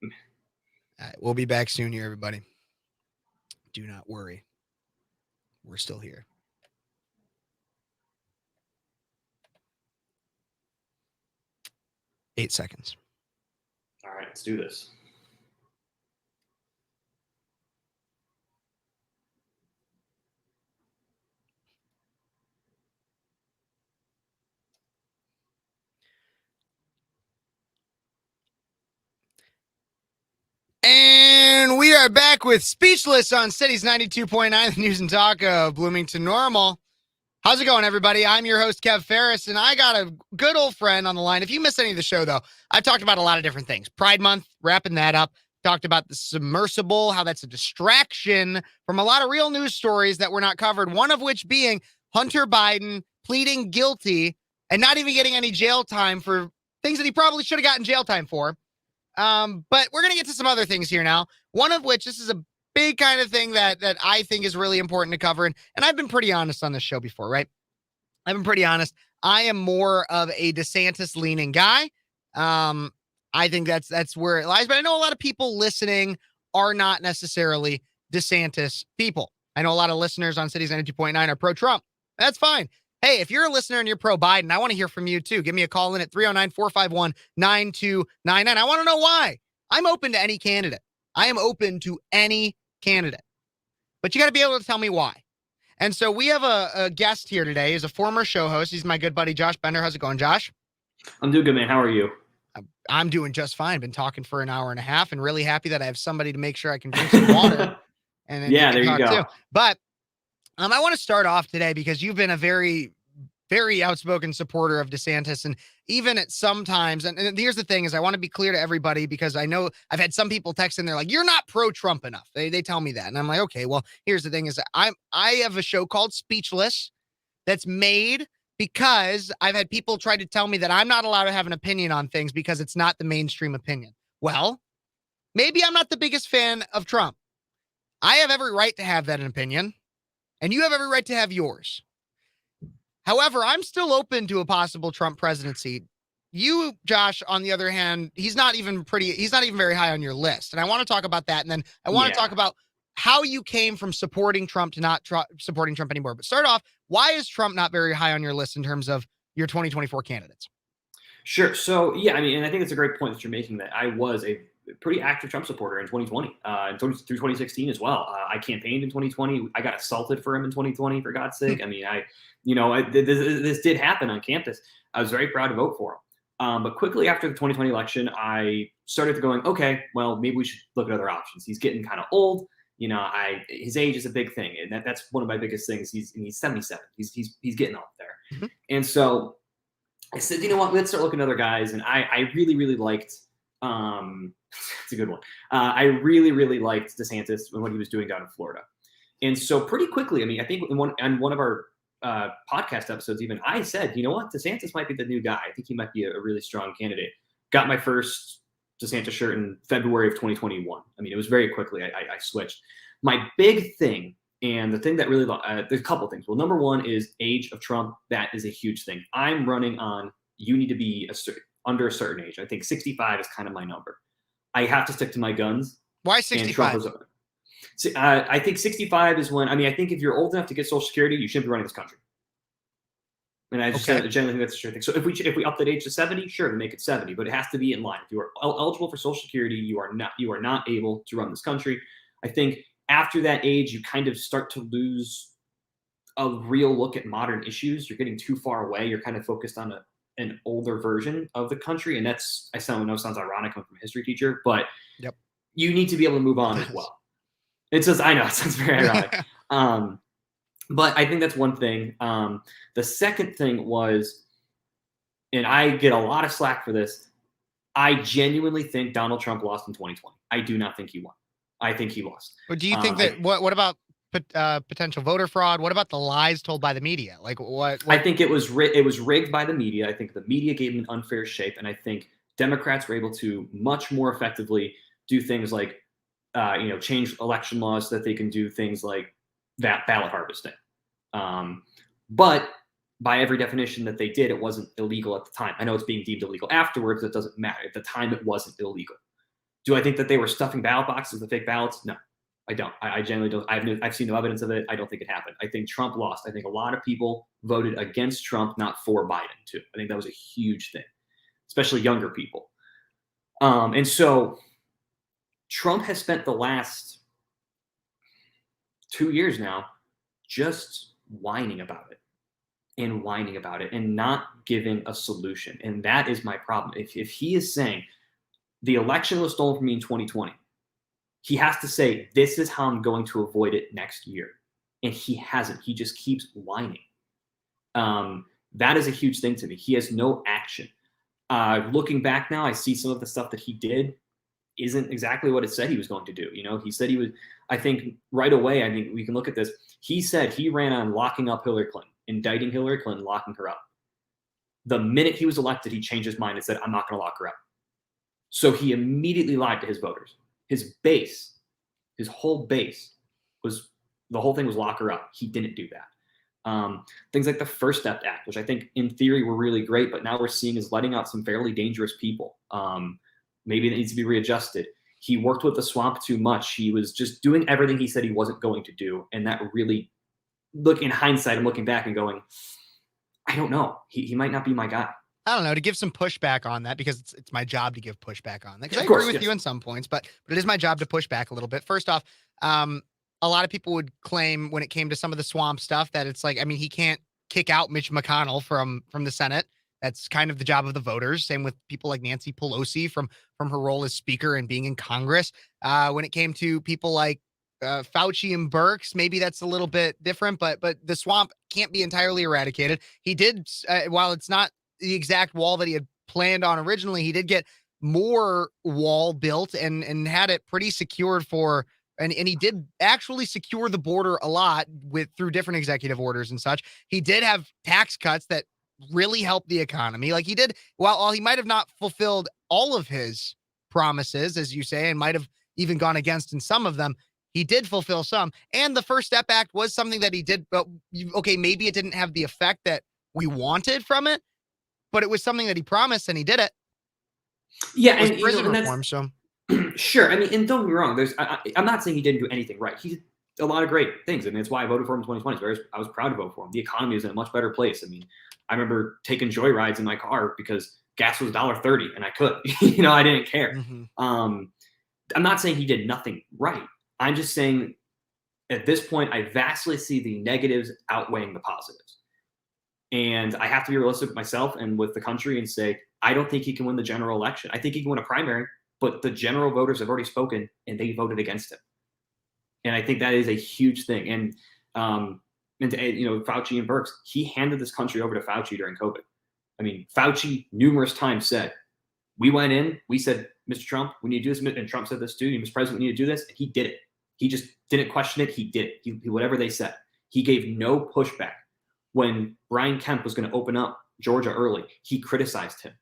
Speaker 1: All right, we'll be back soon here, everybody. Do not worry. We're still here. Eight seconds.
Speaker 6: All right, let's do this.
Speaker 1: are back with Speechless on Cities 92.9, the news and talk of Bloomington Normal. How's it going, everybody? I'm your host, Kev Phares, and I got a good old friend on the line. If you missed any of the show, though, I've talked about a lot of different things. Pride Month, wrapping that up. Talked about the submersible, how that's a distraction from a lot of real news stories that were not covered, one of which being Hunter Biden pleading guilty and not even getting any jail time for things that he probably should have gotten jail time for. But we're going to get to some other things here now, one of which, this is a big kind of thing that I think is really important to cover. And I've been pretty honest on this show before, right? I've been pretty honest. I am more of a DeSantis leaning guy. I think that's where it lies, but I know a lot of people listening are not necessarily DeSantis people. I know a lot of listeners on Cities 92.9 are pro-Trump. That's fine. Hey, if you're a listener and you're pro-Biden, I want to hear from you too. Give me a call in at 309-451-9299. I want to know why. I'm open to any candidate. I am open to any candidate. But you got to be able to tell me why. And so we have a guest here today. He's a former show host. He's my good buddy, Josh Bender. How's it going, Josh?
Speaker 6: I'm doing good, man. How are you?
Speaker 1: I'm doing just fine. Been talking for an hour and a half and really happy that I have somebody to make sure I can drink some water. And then
Speaker 6: Yeah, there you go.
Speaker 1: too. But I want to start off today because you've been a very, very outspoken supporter of DeSantis. And even at sometimes, and here's the thing is I want to be clear to everybody because I know I've had some people text in, they're like, you're not pro-Trump enough. They tell me that. And I'm like, okay, well, here's the thing is I have a show called Speechless that's made because I've had people try to tell me that I'm not allowed to have an opinion on things because it's not the mainstream opinion. Well, maybe I'm not the biggest fan of Trump. I have every right to have that opinion, and you have every right to have yours. However, I'm still open to a possible Trump presidency. You, Josh, on the other hand, he's not even very high on your list. And I want to talk about that. And then I want to talk about how you came from supporting Trump to not supporting Trump anymore. But start off, why is Trump not very high on your list in terms of your 2024 candidates?
Speaker 6: Sure. So, yeah, I mean, and I think it's a great point that you're making that I was a pretty active Trump supporter in 2020, through 2016 as well. I campaigned in 2020. I got assaulted for him in 2020, for God's sake. I mean, this did happen on campus. I was very proud to vote for him. But quickly after the 2020 election, I started going, okay, well, maybe we should look at other options. He's getting kind of old. His age is a big thing, and that's one of my biggest things. He's 77. He's getting up there, and so I said, you know what? Let's start looking at other guys. And I really, really liked. It's a good one. I really, really liked DeSantis and what he was doing down in Florida, and so pretty quickly, I mean, I think on one of our podcast episodes, even I said, you know what? DeSantis might be the new guy. I think he might be a really strong candidate. Got my first DeSantis shirt in February of 2021. I mean, it was very quickly I switched. My big thing, and the thing that really, there's a couple things. Well, number one is age of Trump. That is a huge thing. I'm running on, you need to be under a certain age. I think 65 is kind of my number. I have to stick to my guns.
Speaker 1: Why 65?
Speaker 6: I think 65 is when, I think if you're old enough to get Social Security, you shouldn't be running this country. And I just generally think that's a sure thing. So if we up that age to 70, sure, to make it 70, but it has to be in line. If you are eligible for Social Security, you are not able to run this country. I think after that age, you kind of start to lose a real look at modern issues. You're getting too far away. You're kind of focused on an older version of the country, and that's sounds ironic coming from a history teacher, but you need to be able to move on as well. I know it sounds very ironic. But I think that's one thing. The second thing was, and I get a lot of slack for this, I genuinely think Donald Trump lost in 2020. I do not think he won. I think he lost.
Speaker 1: But do you think that, what about potential voter fraud? What about the lies told by the media? Like what?
Speaker 6: I think it was rigged by the media. I think the media gave him an unfair shape. And I think Democrats were able to much more effectively do things like, change election laws so that they can do things like that ballot harvesting. But by every definition that they did, it wasn't illegal at the time. I know it's being deemed illegal afterwards. It doesn't matter. At the time, it wasn't illegal. Do I think that they were stuffing ballot boxes with fake ballots? No, I don't. I generally don't. I've seen no evidence of it. I don't think it happened. I think Trump lost. I think a lot of people voted against Trump, not for Biden, too. I think that was a huge thing, especially younger people. And so Trump has spent the last 2 years now just whining about it and not giving a solution. And that is my problem. If he is saying the election was stolen from me in 2020, He has to say, this is how I'm going to avoid it next year. And he hasn't. He just keeps whining. That is a huge thing to me. He has no action. Looking back now, I see some of the stuff that he did isn't exactly what it said he was going to do. You know, he said he would, I think right away, I mean, we can look at this. He said he ran on locking up Hillary Clinton, indicting Hillary Clinton, locking her up. The minute he was elected, he changed his mind and said, I'm not going to lock her up. So he immediately lied to his voters. His base, his whole base was, the whole thing was lock her up. He didn't do that. Things like the First Step Act, which I think in theory were really great, but now we're seeing is letting out some fairly dangerous people. Maybe it needs to be readjusted. He worked with the swamp too much. He was just doing everything he said he wasn't going to do. And that really, look in hindsight, I'm looking back and going, I don't know. He might not be my guy.
Speaker 1: I don't know, to give some pushback on that, because it's my job to give pushback on that. Because I
Speaker 6: Of course,
Speaker 1: agree with
Speaker 6: yes.
Speaker 1: you in some points, but it is my job to push back a little bit. First off, a lot of people would claim when it came to some of the swamp stuff that it's like, I mean, he can't kick out Mitch McConnell from the Senate. That's kind of the job of the voters. Same with people like Nancy Pelosi from her role as speaker and being in Congress. When it came to people like Fauci and Birx, maybe that's a little bit different, but the swamp can't be entirely eradicated. He did, while it's not the exact wall that he had planned on originally, he did get more wall built and had it pretty secured for, and he did actually secure the border a lot through different executive orders and such. He did have tax cuts that really helped the economy. Like he did, while he might have not fulfilled all of his promises, as you say, and might have even gone against in some of them, he did fulfill some. And the First Step Act was something that he did, but okay, maybe it didn't have the effect that we wanted from it, but it was something that he promised and he did it.
Speaker 6: Yeah,
Speaker 1: It was
Speaker 6: and
Speaker 1: prison
Speaker 6: and
Speaker 1: reform, so
Speaker 6: sure. I mean, and don't get me wrong. I'm not saying he didn't do anything right. He did a lot of great things. I mean, it's why I voted for him in 2020. I was proud to vote for him. The economy is in a much better place. I mean, I remember taking joy rides in my car because gas was $1.30 and I could. I didn't care.
Speaker 1: mm-hmm.
Speaker 6: I'm not saying he did nothing right. I'm just saying at this point, I vastly see the negatives outweighing the positives. And I have to be realistic with myself and with the country and say, I don't think he can win the general election. I think he can win a primary, but the general voters have already spoken and they voted against him. And I think that is a huge thing. And Fauci and Birx, he handed this country over to Fauci during COVID. I mean, Fauci numerous times said, we went in, we said, Mr. Trump, we need to do this. And Trump said this too. Mr. President, we need to do this. And he did it. He just didn't question it. He did it. He whatever they said. He gave no pushback. When Brian Kemp was going to open up Georgia early, he criticized him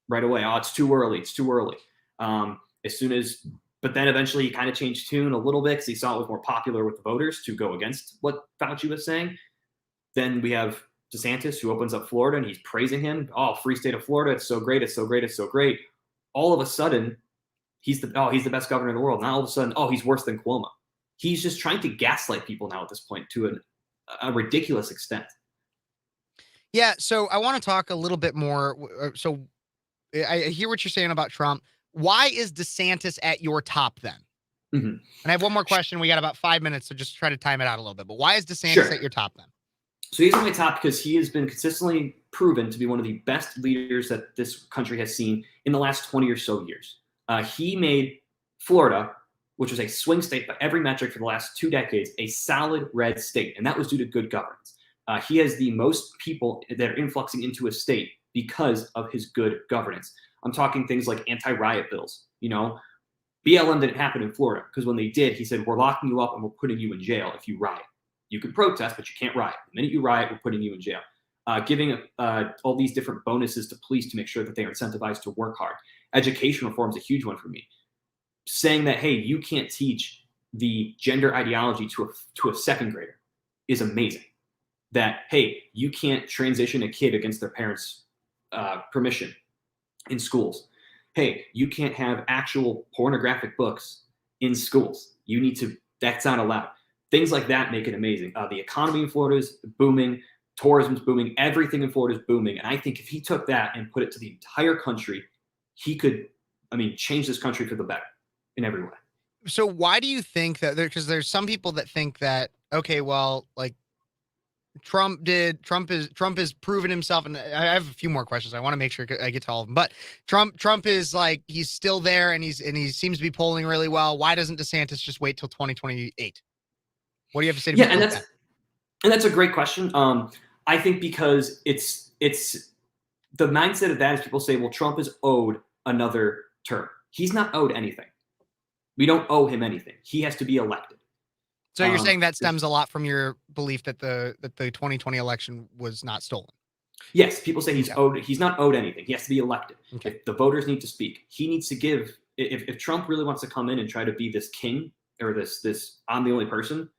Speaker 6: right away. Oh, it's too early. It's too early. But then eventually he kind of changed tune a little bit because he saw it was more popular with the voters to go against what Fauci was saying. Then we have DeSantis, who opens up Florida, and he's praising him. Oh, free state of Florida. It's so great. It's so great. It's so great. All of a sudden, he's the best governor in the world. Now all of a sudden, he's worse than Cuomo. He's just trying to gaslight people now at this point to a ridiculous extent.
Speaker 1: Yeah, so I want to talk a little bit more. So I hear what you're saying about Trump. Why is DeSantis at your top then?
Speaker 6: Mm-hmm.
Speaker 1: And I have one more question. We got about 5 minutes, so just try to time it out a little bit. But why is DeSantis at your top then?
Speaker 6: So he's on my top because he has been consistently proven to be one of the best leaders that this country has seen in the last 20 or so years. He made Florida, which was a swing state by every metric for the last 2 decades, a solid red state. And that was due to good governance. He has the most people that are influxing into a state because of his good governance. I'm talking things like anti-riot bills. BLM didn't happen in Florida because when they did, he said, we're locking you up and we're putting you in jail if you riot. You can protest, but you can't riot. The minute you riot, we're putting you in jail. Giving all these different bonuses to police to make sure that they are incentivized to work hard. Education reform is a huge one for me. Saying that, hey, you can't teach the gender ideology to a second grader is amazing. That, hey, you can't transition a kid against their parents' permission in schools. Hey, you can't have actual pornographic books in schools. That's not allowed. Things like that make it amazing. The economy in Florida is booming. Tourism's booming. Everything in Florida is booming. And I think if he took that and put it to the entire country, he could, change this country for the better in every way.
Speaker 1: So why do you think that because there's some people that think that, okay, well, like Trump has proven himself, and I have a few more questions. I want to make sure I get to all of them. But Trump is like, he's still there, and he seems to be polling really well. Why doesn't DeSantis just wait till 2028? What do you have to say to
Speaker 6: Yeah,
Speaker 1: people like
Speaker 6: and that's a great question. I think because it's the mindset of that is people say, well, Trump is owed another term. He's not owed anything. We don't owe him anything. He has to be elected.
Speaker 1: So you're saying that stems a lot from your belief that the 2020 election was not stolen?
Speaker 6: Yes, people say he's
Speaker 1: Okay.
Speaker 6: owed. He's not owed anything. He has to be elected.
Speaker 1: Okay.
Speaker 6: If the voters need to speak, he needs to give. If Trump really wants to come in and try to be this king or this I'm the only person,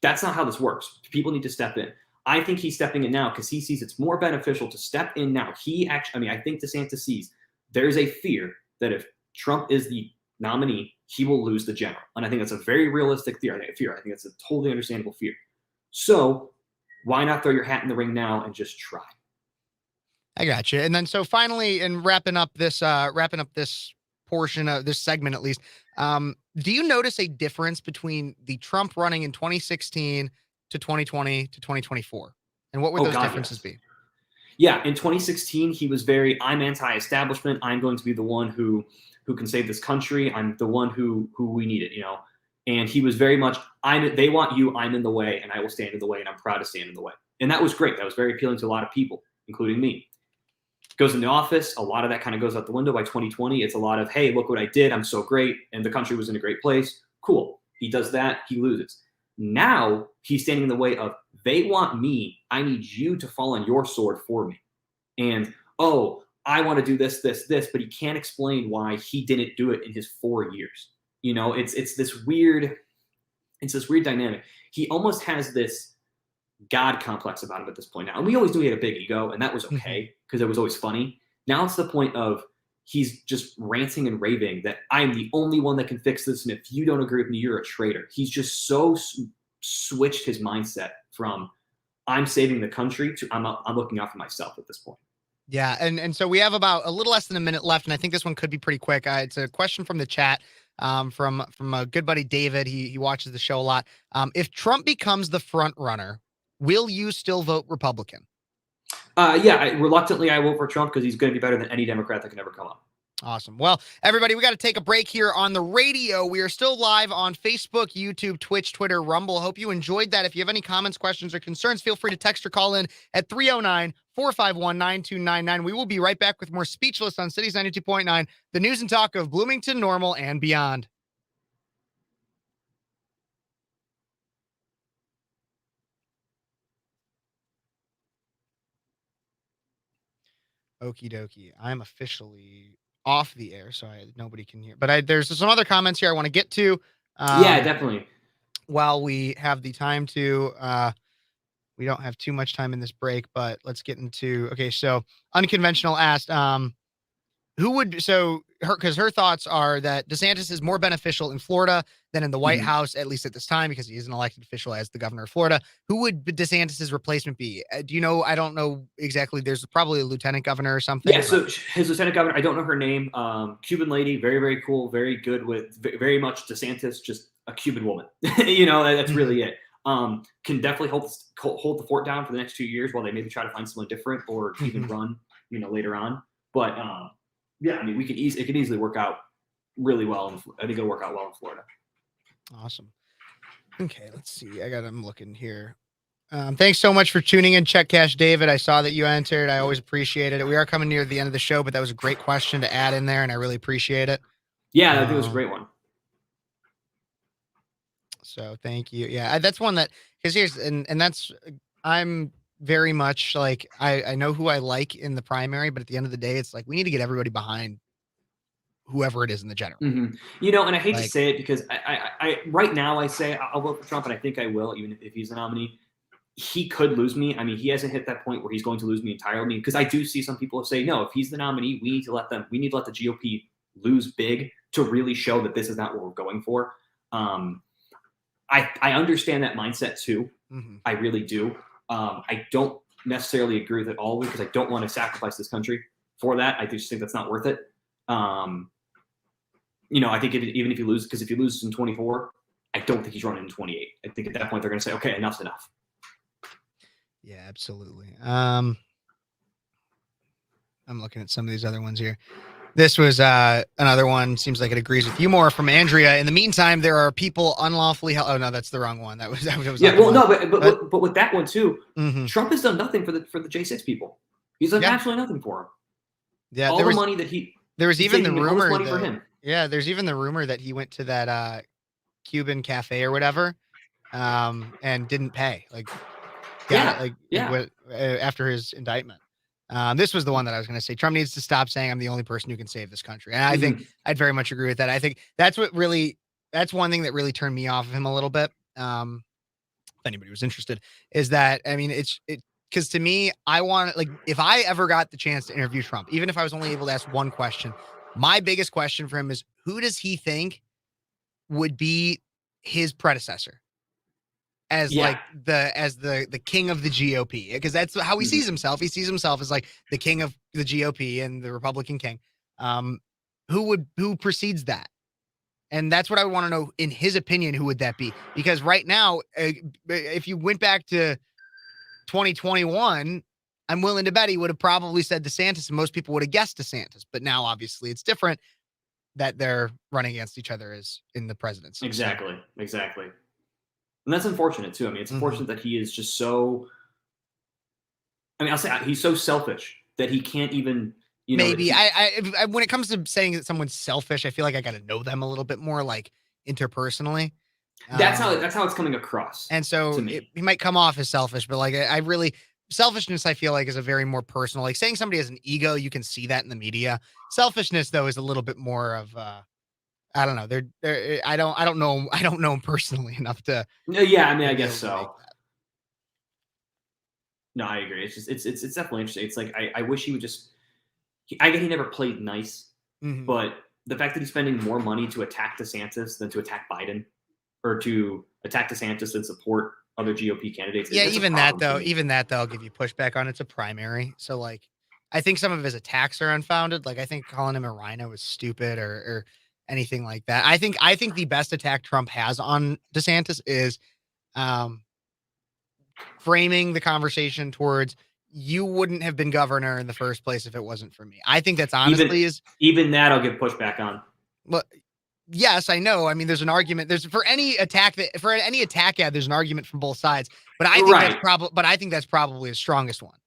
Speaker 6: that's not how this works. People need to step in. I think he's stepping in now because he sees it's more beneficial to step in now. I think DeSantis sees there's a fear that if Trump is the nominee, he will lose the general. And I think that's a very realistic fear. I think it's a totally understandable fear. So why not throw your hat in the ring now and just try?
Speaker 1: I got you. And then so finally, and wrapping up this portion of this segment, at least, do you notice a difference between the Trump running in 2016 to 2020 to 2024? And what would those differences be?
Speaker 6: Yeah, in 2016, he was very, I'm anti-establishment. I'm going to be the one who can save this country. I'm the one who we need it, And he was very much, they want you, I'm in the way, and I will stand in the way, and I'm proud to stand in the way. And that was great. That was very appealing to a lot of people, including me. Goes into office, a lot of that kind of goes out the window by 2020. It's a lot of, hey, look what I did. I'm so great. And the country was in a great place. Cool. He does that. He loses. Now he's standing in the way of, they want me. I need you to fall on your sword for me. And, I want to do this, but he can't explain why he didn't do it in his 4 years. It's this weird dynamic. He almost has this God complex about him at this point now. And we always knew he had a big ego, and that was okay because it was always funny. Now it's the point of he's just ranting and raving that I'm the only one that can fix this. And if you don't agree with me, you're a traitor. He's just so switched his mindset from I'm saving the country to I'm looking out for myself at this point.
Speaker 1: Yeah. And so we have about a little less than a minute left. And I think this one could be pretty quick. It's a question from the chat. From a good buddy, David. He watches the show a lot. If Trump becomes the front runner, will you still vote Republican?
Speaker 6: Reluctantly, I vote for Trump because he's going to be better than any Democrat that can ever come up.
Speaker 1: Awesome. Well, everybody, we got to take a break here on the radio. We are still live on Facebook, YouTube, Twitch, Twitter, Rumble. Hope you enjoyed that. If you have any comments, questions, or concerns, feel free to text or call in at 309-451-9299. We will be right back with more Speechless on Cities 92.9, the news and talk of Bloomington, Normal, and beyond. Okie dokie. I'm officially off the air, so nobody can hear. But there's some other comments here I want to get to.
Speaker 6: Yeah, definitely.
Speaker 1: While we have the time to, we don't have too much time in this break, but let's get into. Okay, so Unconventional asked, because her thoughts are that DeSantis is more beneficial in Florida than in the White House, at least at this time, because he is an elected official as the governor of Florida. Who would DeSantis's replacement be? Do you know? I don't know exactly. There's probably a lieutenant governor or something.
Speaker 6: Yeah, so his lieutenant governor, I don't know her name. Cuban lady, very, very cool, very good with very much DeSantis, just a Cuban woman. That's really it. Can definitely hold the fort down for the next 2 years while they maybe try to find someone different or even run, later on. But yeah, I mean, it could easily work out really well. I think it'll work out well in Florida.
Speaker 1: Awesome. Okay, let's see. I'm looking here. Thanks so much for tuning in, Check Cash David. I saw that you entered. I always appreciated it. We are coming near the end of the show, but that was a great question to add in there, and I really appreciate it.
Speaker 6: Yeah, I think it was a great one.
Speaker 1: So thank you. Yeah, that's one that, because I'm very much like, I know who I like in the primary, but at the end of the day, it's like, we need to get everybody behind whoever it is in the general.
Speaker 6: And I hate to say it because I right now I say I'll vote for Trump, and I think I will, even if he's the nominee. He could lose me. I mean, he hasn't hit that point where he's going to lose me entirely, because I do see some people say, no, if he's the nominee, we need to let the GOP lose big to really show that this is not what we're going for. I understand that mindset too. I really do. I don't necessarily agree with it all, because I don't want to sacrifice this country for that. I just think that's not worth it. I think even if he loses, because if he loses in 24, I don't think he's running in 28. I think at that point they're going to say, okay, enough's enough.
Speaker 1: Yeah, absolutely. I'm looking at some of these other ones here. This was another one. Seems like it agrees with you more from Andrea. In the meantime, there are people unlawfully held. Oh no, that's the wrong one. That was
Speaker 6: Yeah,
Speaker 1: not the
Speaker 6: well,
Speaker 1: one.
Speaker 6: no, but with that one too,
Speaker 1: Mhm.
Speaker 6: Trump has done nothing for the J6 people. He's done
Speaker 1: Yeah.
Speaker 6: absolutely nothing for them.
Speaker 1: Yeah,
Speaker 6: All the money that
Speaker 1: there was
Speaker 6: he's
Speaker 1: even the
Speaker 6: taking all this
Speaker 1: rumor
Speaker 6: money for
Speaker 1: that
Speaker 6: him.
Speaker 1: yeah, there's even the rumor that he went to that Cuban cafe or whatever, and didn't pay. Like got it
Speaker 6: Yeah,
Speaker 1: like
Speaker 6: yeah.
Speaker 1: what after his indictment. This was the one that I was going to say. Trump needs to stop saying I'm the only person who can save this country. And I think
Speaker 6: Mhm.
Speaker 1: I'd very much agree with that. I think that's one thing that really turned me off of him a little bit. If anybody was interested, is that I mean because to me, I want like if I ever got the chance to interview Trump, even if I was only able to ask one question, my biggest question for him is who does he think would be his predecessor? As
Speaker 6: Yeah.
Speaker 1: like the king of the GOP, because that's how he sees
Speaker 6: Mhm.
Speaker 1: himself. He sees himself as like the king of the GOP and the Republican king. Who precedes that? And that's what I want to know in his opinion, who would that be? Because right now, if you went back to 2021, I'm willing to bet he would have probably said DeSantis and most people would have guessed DeSantis. But now obviously it's different that they're running against each other as in the presidency. So,
Speaker 6: Exactly. And that's unfortunate too. I mean, it's unfortunate that he is just so. I mean, I'll say he's so selfish that he can't even.
Speaker 1: maybe when it comes to saying that someone's selfish, I feel like I got to know them a little bit more, like interpersonally.
Speaker 6: That's how it's coming across.
Speaker 1: And so
Speaker 6: to me.
Speaker 1: he might come off as selfish, but like I really selfishness, I feel like is a very more personal. Like saying somebody has an ego, you can see that in the media. Selfishness, though, is a little bit more of I don't know. I don't know. I don't know him personally enough to.
Speaker 6: Yeah, I mean, I
Speaker 1: be
Speaker 6: guess
Speaker 1: able to make
Speaker 6: so. No, I agree. It's just it's definitely interesting. It's like I wish he would just. I get he never played nice,
Speaker 1: Mhm.
Speaker 6: but the fact that he's spending more money to attack DeSantis than to attack Biden, or to attack DeSantis and support other GOP candidates,
Speaker 1: Yeah,
Speaker 6: it's a
Speaker 1: even
Speaker 6: problem to me.
Speaker 1: that though, I'll give you pushback on. It's a primary, so like, I think some of his attacks are unfounded. Like, I think calling him a rhino is stupid or anything like that. I think the best attack Trump has on DeSantis is um, framing the conversation towards you wouldn't have been governor in the first place if it wasn't for me. I think that's honestly is
Speaker 6: Even that I'll give pushback on.
Speaker 1: well, yes, I know. I mean, there's an argument. There's for any attack ad, there's an argument from both sides. But I think
Speaker 6: Right.
Speaker 1: that's probably his strongest one.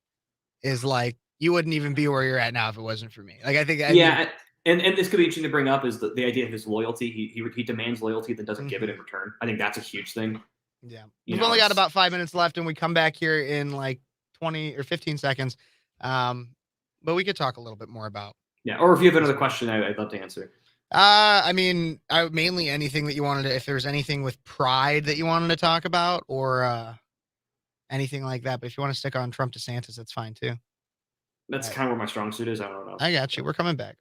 Speaker 1: Is like you wouldn't even be where you're at now if it wasn't for me. Like I think I mean,
Speaker 6: Yeah, and this could be interesting to bring up is the idea of his loyalty. He demands loyalty, then doesn't give it in return. I think that's a huge thing.
Speaker 1: yeah.
Speaker 6: You
Speaker 1: We've
Speaker 6: know,
Speaker 1: only got
Speaker 6: it's-
Speaker 1: about 5 minutes left, and we come back here in like 20 or 15 seconds. But we could talk a little bit more about.
Speaker 6: Yeah, or if you have another question, I'd love to answer.
Speaker 1: I mean, mainly anything that you wanted to, if there's anything with pride that you wanted to talk about, or anything like that. But if you want to stick on Trump DeSantis, that's fine too.
Speaker 6: That's kind of where my strong suit is. I don't know.
Speaker 1: I got you. We're coming back.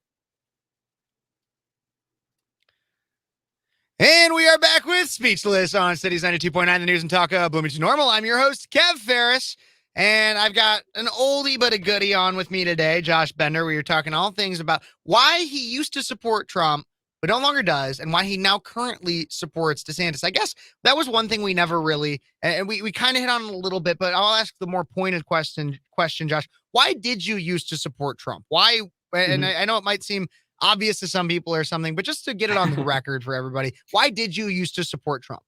Speaker 1: And we are back with Speechless on Cities 92.9, the news and talk of Bloomington Normal. I'm your host, Kev Phares, and I've got an oldie but a goodie on with me today, Josh Bender. We were talking all things about why he used to support Trump, but no longer does, and why he now currently supports DeSantis. I guess that was one thing we never really, and we kind of hit on a little bit, but I'll ask the more pointed question, Josh. Why did you used to support Trump? Why? And I know it might seem obvious to some people or something, but just to get it on the record for everybody, why did you used to support Trump?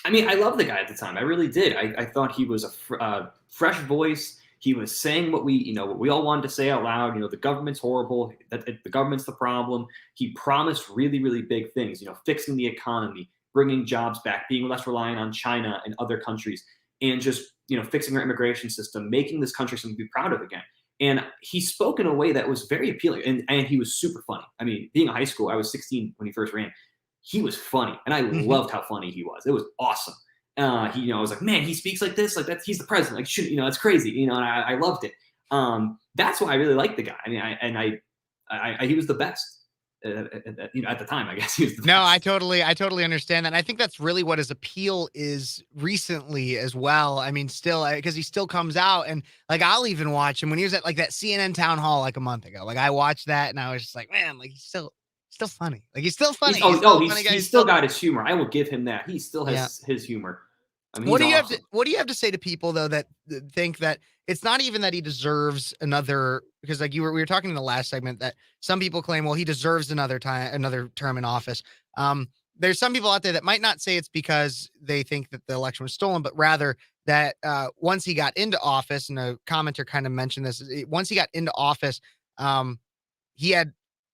Speaker 6: I mean, I loved the guy at the time. I really did. I thought he was a fresh voice. He was saying what we all wanted to say out loud. You know, the government's horrible. That the government's the problem. He promised really, really big things. You know, fixing the economy, bringing jobs back, being less reliant on China and other countries, and just fixing our immigration system, making this country something to be proud of again. And he spoke in a way that was very appealing, and he was super funny. I mean, being in high school, I was 16 when he first ran. He was funny, and I loved how funny he was. It was awesome. I was like, man, he speaks like this, like that. He's the president. Like, it's crazy, and I loved it. That's why I really liked the guy. I mean, he was the best. At the time, I guess he was the best.
Speaker 1: No, I totally understand that. And I think that's really what his appeal is recently as well. I mean, still, because he still comes out and like, I'll even watch him when he was at like that CNN town hall, like a month ago. Like I watched that and I was just like, man, like he's still funny. Like he's still funny.
Speaker 6: He's still got his humor. I will give him that. He still has his humor. I mean,
Speaker 1: What do
Speaker 6: he's
Speaker 1: you
Speaker 6: awesome.
Speaker 1: what do you have to say to people though that think that it's not even that he deserves another, because like we were talking in the last segment that some people claim, well, he deserves another term in office. There's some people out there that might not say it's because they think that the election was stolen, but rather that once he got into office, and a commenter kind of mentioned this, once he got into office, he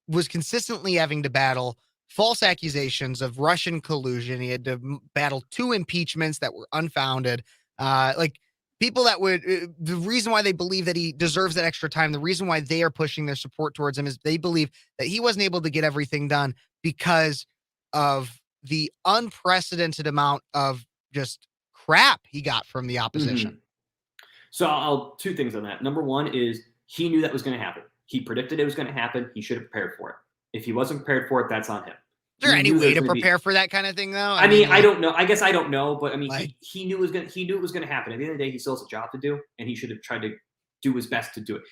Speaker 1: was consistently having to battle false accusations of Russian collusion. He had to battle 2 impeachments that were unfounded. Like people that would, the reason why they believe that he deserves that extra time, the reason why they are pushing their support towards him is they believe that he wasn't able to get everything done because of the unprecedented amount of just crap he got from the opposition.
Speaker 6: So I'll 2 things on that. Number 1 is he knew that was going to happen. He predicted it was going to happen. He should have prepared for it. If he wasn't prepared for it, that's on him.
Speaker 1: Is there any way to prepare for that kind of thing, though?
Speaker 6: I mean, I don't know. I guess I don't know, but I mean,
Speaker 1: like,
Speaker 6: he knew it was going to happen. At the end of the day, he still has a job to do, and he should have tried to do his best to do it.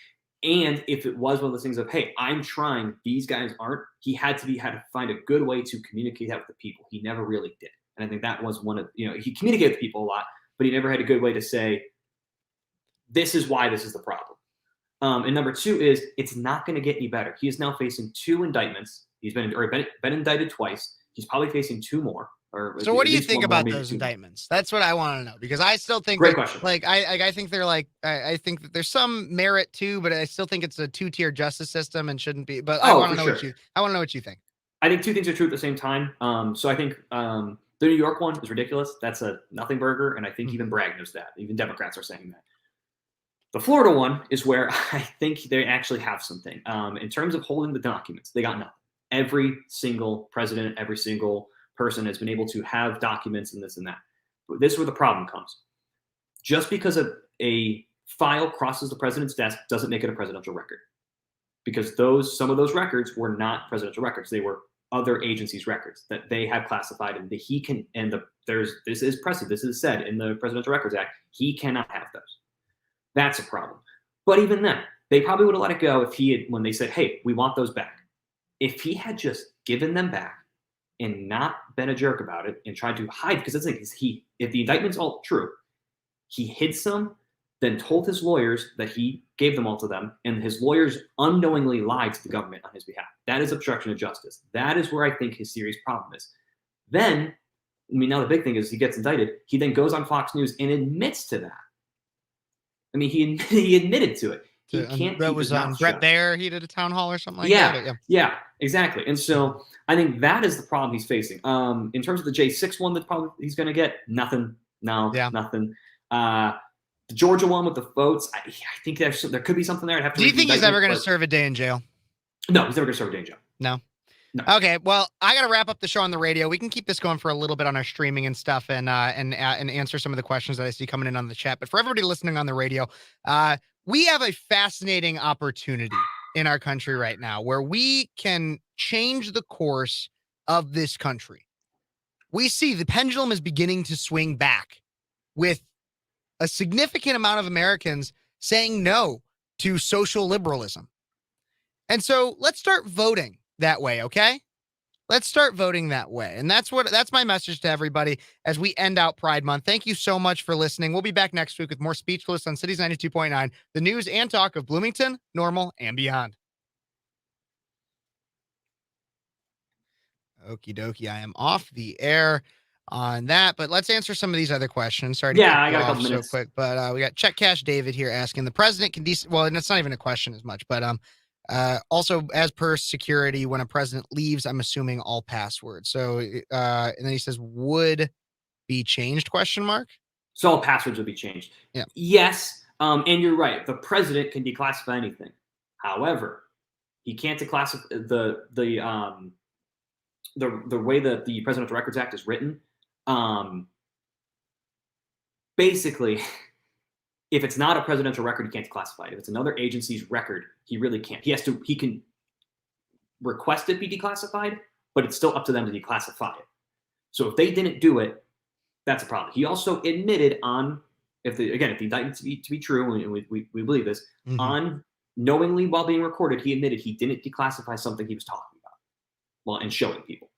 Speaker 6: And if it was one of those things of, hey, I'm trying, these guys aren't, he had to find a good way to communicate that with the people. He never really did. And I think that was one of, he communicated with people a lot, but he never had a good way to say, this is why this is the problem. And number 2 is it's not going to get any better. He is now facing 2 indictments. He's been indicted twice. He's probably facing 2 more.
Speaker 1: So what do you think about those indictments? That's what I want to know, because I still think
Speaker 6: Great question.
Speaker 1: Like I think they're like I think that there's some merit too, but I still think it's a 2-tier justice system and shouldn't be. But I want to know what you think.
Speaker 6: I think 2 things are true at the same time. So I think the New York one is ridiculous. That's a nothing burger, and I think even Bragg knows that. Even Democrats are saying that. The Florida one is where I think they actually have something. In terms of holding the documents, they got nothing. Every single president, every single person has been able to have documents and this and that. But this is where the problem comes. Just because a file crosses the president's desk doesn't make it a presidential record. Because some of those records were not presidential records. They were other agencies' records that they have classified, and this is precedent. This is said in the Presidential Records Act. He cannot have those. That's a problem. But even then, they probably would have let it go when they said, hey, we want those back. If he had just given them back and not been a jerk about it and tried to hide, because that's the thing, if the indictment's all true, he hid some, then told his lawyers that he gave them all to them, and his lawyers unknowingly lied to the government on his behalf. That is obstruction of justice. That is where I think his serious problem is. Then, now the big thing is he gets indicted. He then goes on Fox News and admits to that. I mean, he admitted to it. He can't.
Speaker 1: That was on Brett Baer. He did a town hall or something like that.
Speaker 6: Yeah, exactly. And so I think that is the problem he's facing. In terms of the J6 one that probably he's going to get, nothing. No, nothing. The Georgia one with the votes, I think there could be something there. I'd have to.
Speaker 1: Do you think he's ever going to serve a day in jail?
Speaker 6: No, he's never going to serve a day in jail.
Speaker 1: No.
Speaker 6: No.
Speaker 1: Okay, well, I got to wrap up the show on the radio. We can keep this going for a little bit on our streaming and stuff, and answer some of the questions that I see coming in on the chat. But for everybody listening on the radio, we have a fascinating opportunity in our country right now where we can change the course of this country. We see the pendulum is beginning to swing back with a significant amount of Americans saying no to social liberalism. And so let's start voting that way, okay? Let's start voting that way. And that's my message to everybody as we end out Pride Month. Thank you so much for listening. We'll be back next week with more Speechless on Cities 92.9, the news and talk of Bloomington, Normal, and beyond. Okie dokie. I am off the air on that, but let's answer some of these other questions. Sorry to
Speaker 6: I got a couple minutes.
Speaker 1: so quick, but we got Check Cash David here asking, the president can well, and it's not even a question as much, but also, as per security, when a president leaves, I'm assuming all passwords. So, and then he says, would be changed, ?
Speaker 6: So all passwords would be changed.
Speaker 1: Yeah.
Speaker 6: Yes. And you're right. The president can declassify anything. However, he can't declassify the way that the Presidential Records Act is written. Basically, if it's not a presidential record, he can't declassify it. If it's another agency's record, he really can't. He can request it be declassified, but it's still up to them to declassify it. So if they didn't do it, that's a problem. He also admitted if the indictment to be true, and we believe this, on knowingly while being recorded, he admitted he didn't declassify something he was talking about and showing people.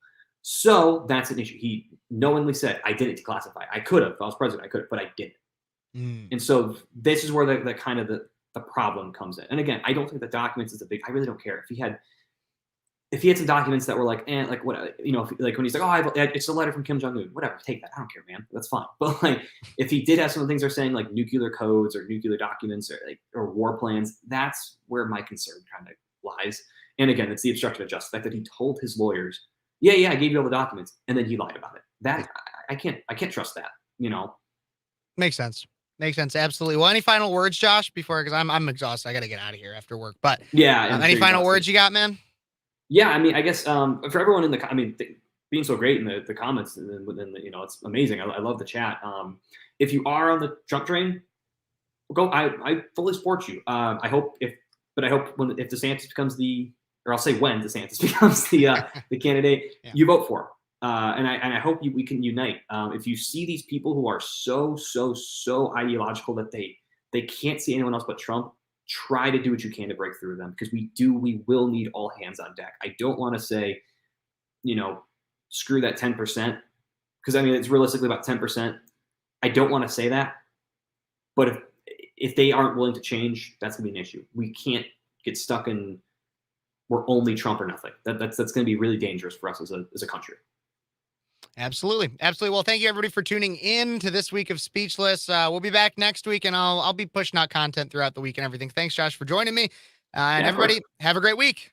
Speaker 6: So that's an issue. He knowingly said, I didn't declassify. I could have. If I was president, I could have, but I didn't. And so this is where the kind of the problem comes in. And again, I don't think the documents is a big, I really don't care. If he had some documents that were like, like what, like when he's like, oh, it's a letter from Kim Jong-un, whatever, take that. I don't care, man. That's fine. But like, if he did have some of the things they're saying, like nuclear codes or nuclear documents or war plans, that's where my concern kind of lies. And again, it's the obstruction of justice, the fact that he told his lawyers, yeah, I gave you all the documents, and then he lied about it. That I can't trust that.
Speaker 1: Makes sense. Makes sense. Absolutely. Well, any final words, Josh, because I'm exhausted. I got to get out of here after work. But
Speaker 6: yeah,
Speaker 1: any final words you got, man?
Speaker 6: Yeah, I mean, I guess for everyone being so great in the comments and within it's amazing. I love the chat. If you are on the Trump train, go. I fully support you. I hope if DeSantis becomes or I'll say when DeSantis becomes the candidate, you vote for him. And I hope we can unite. If you see these people who are so ideological that they can't see anyone else but Trump, try to do what you can to break through them, because we will need all hands on deck. I don't want to say, screw that 10%, because I mean, it's realistically about 10%. I don't want to say that, but if they aren't willing to change, that's gonna be an issue. We can't get stuck in we're only Trump or nothing. That's going to be really dangerous for us as a country.
Speaker 1: Absolutely. Well, thank you everybody for tuning in to this week of Speechless. We'll be back next week, and I'll be pushing out content throughout the week and everything. Thanks, Josh, for joining me. And everybody, have a great week.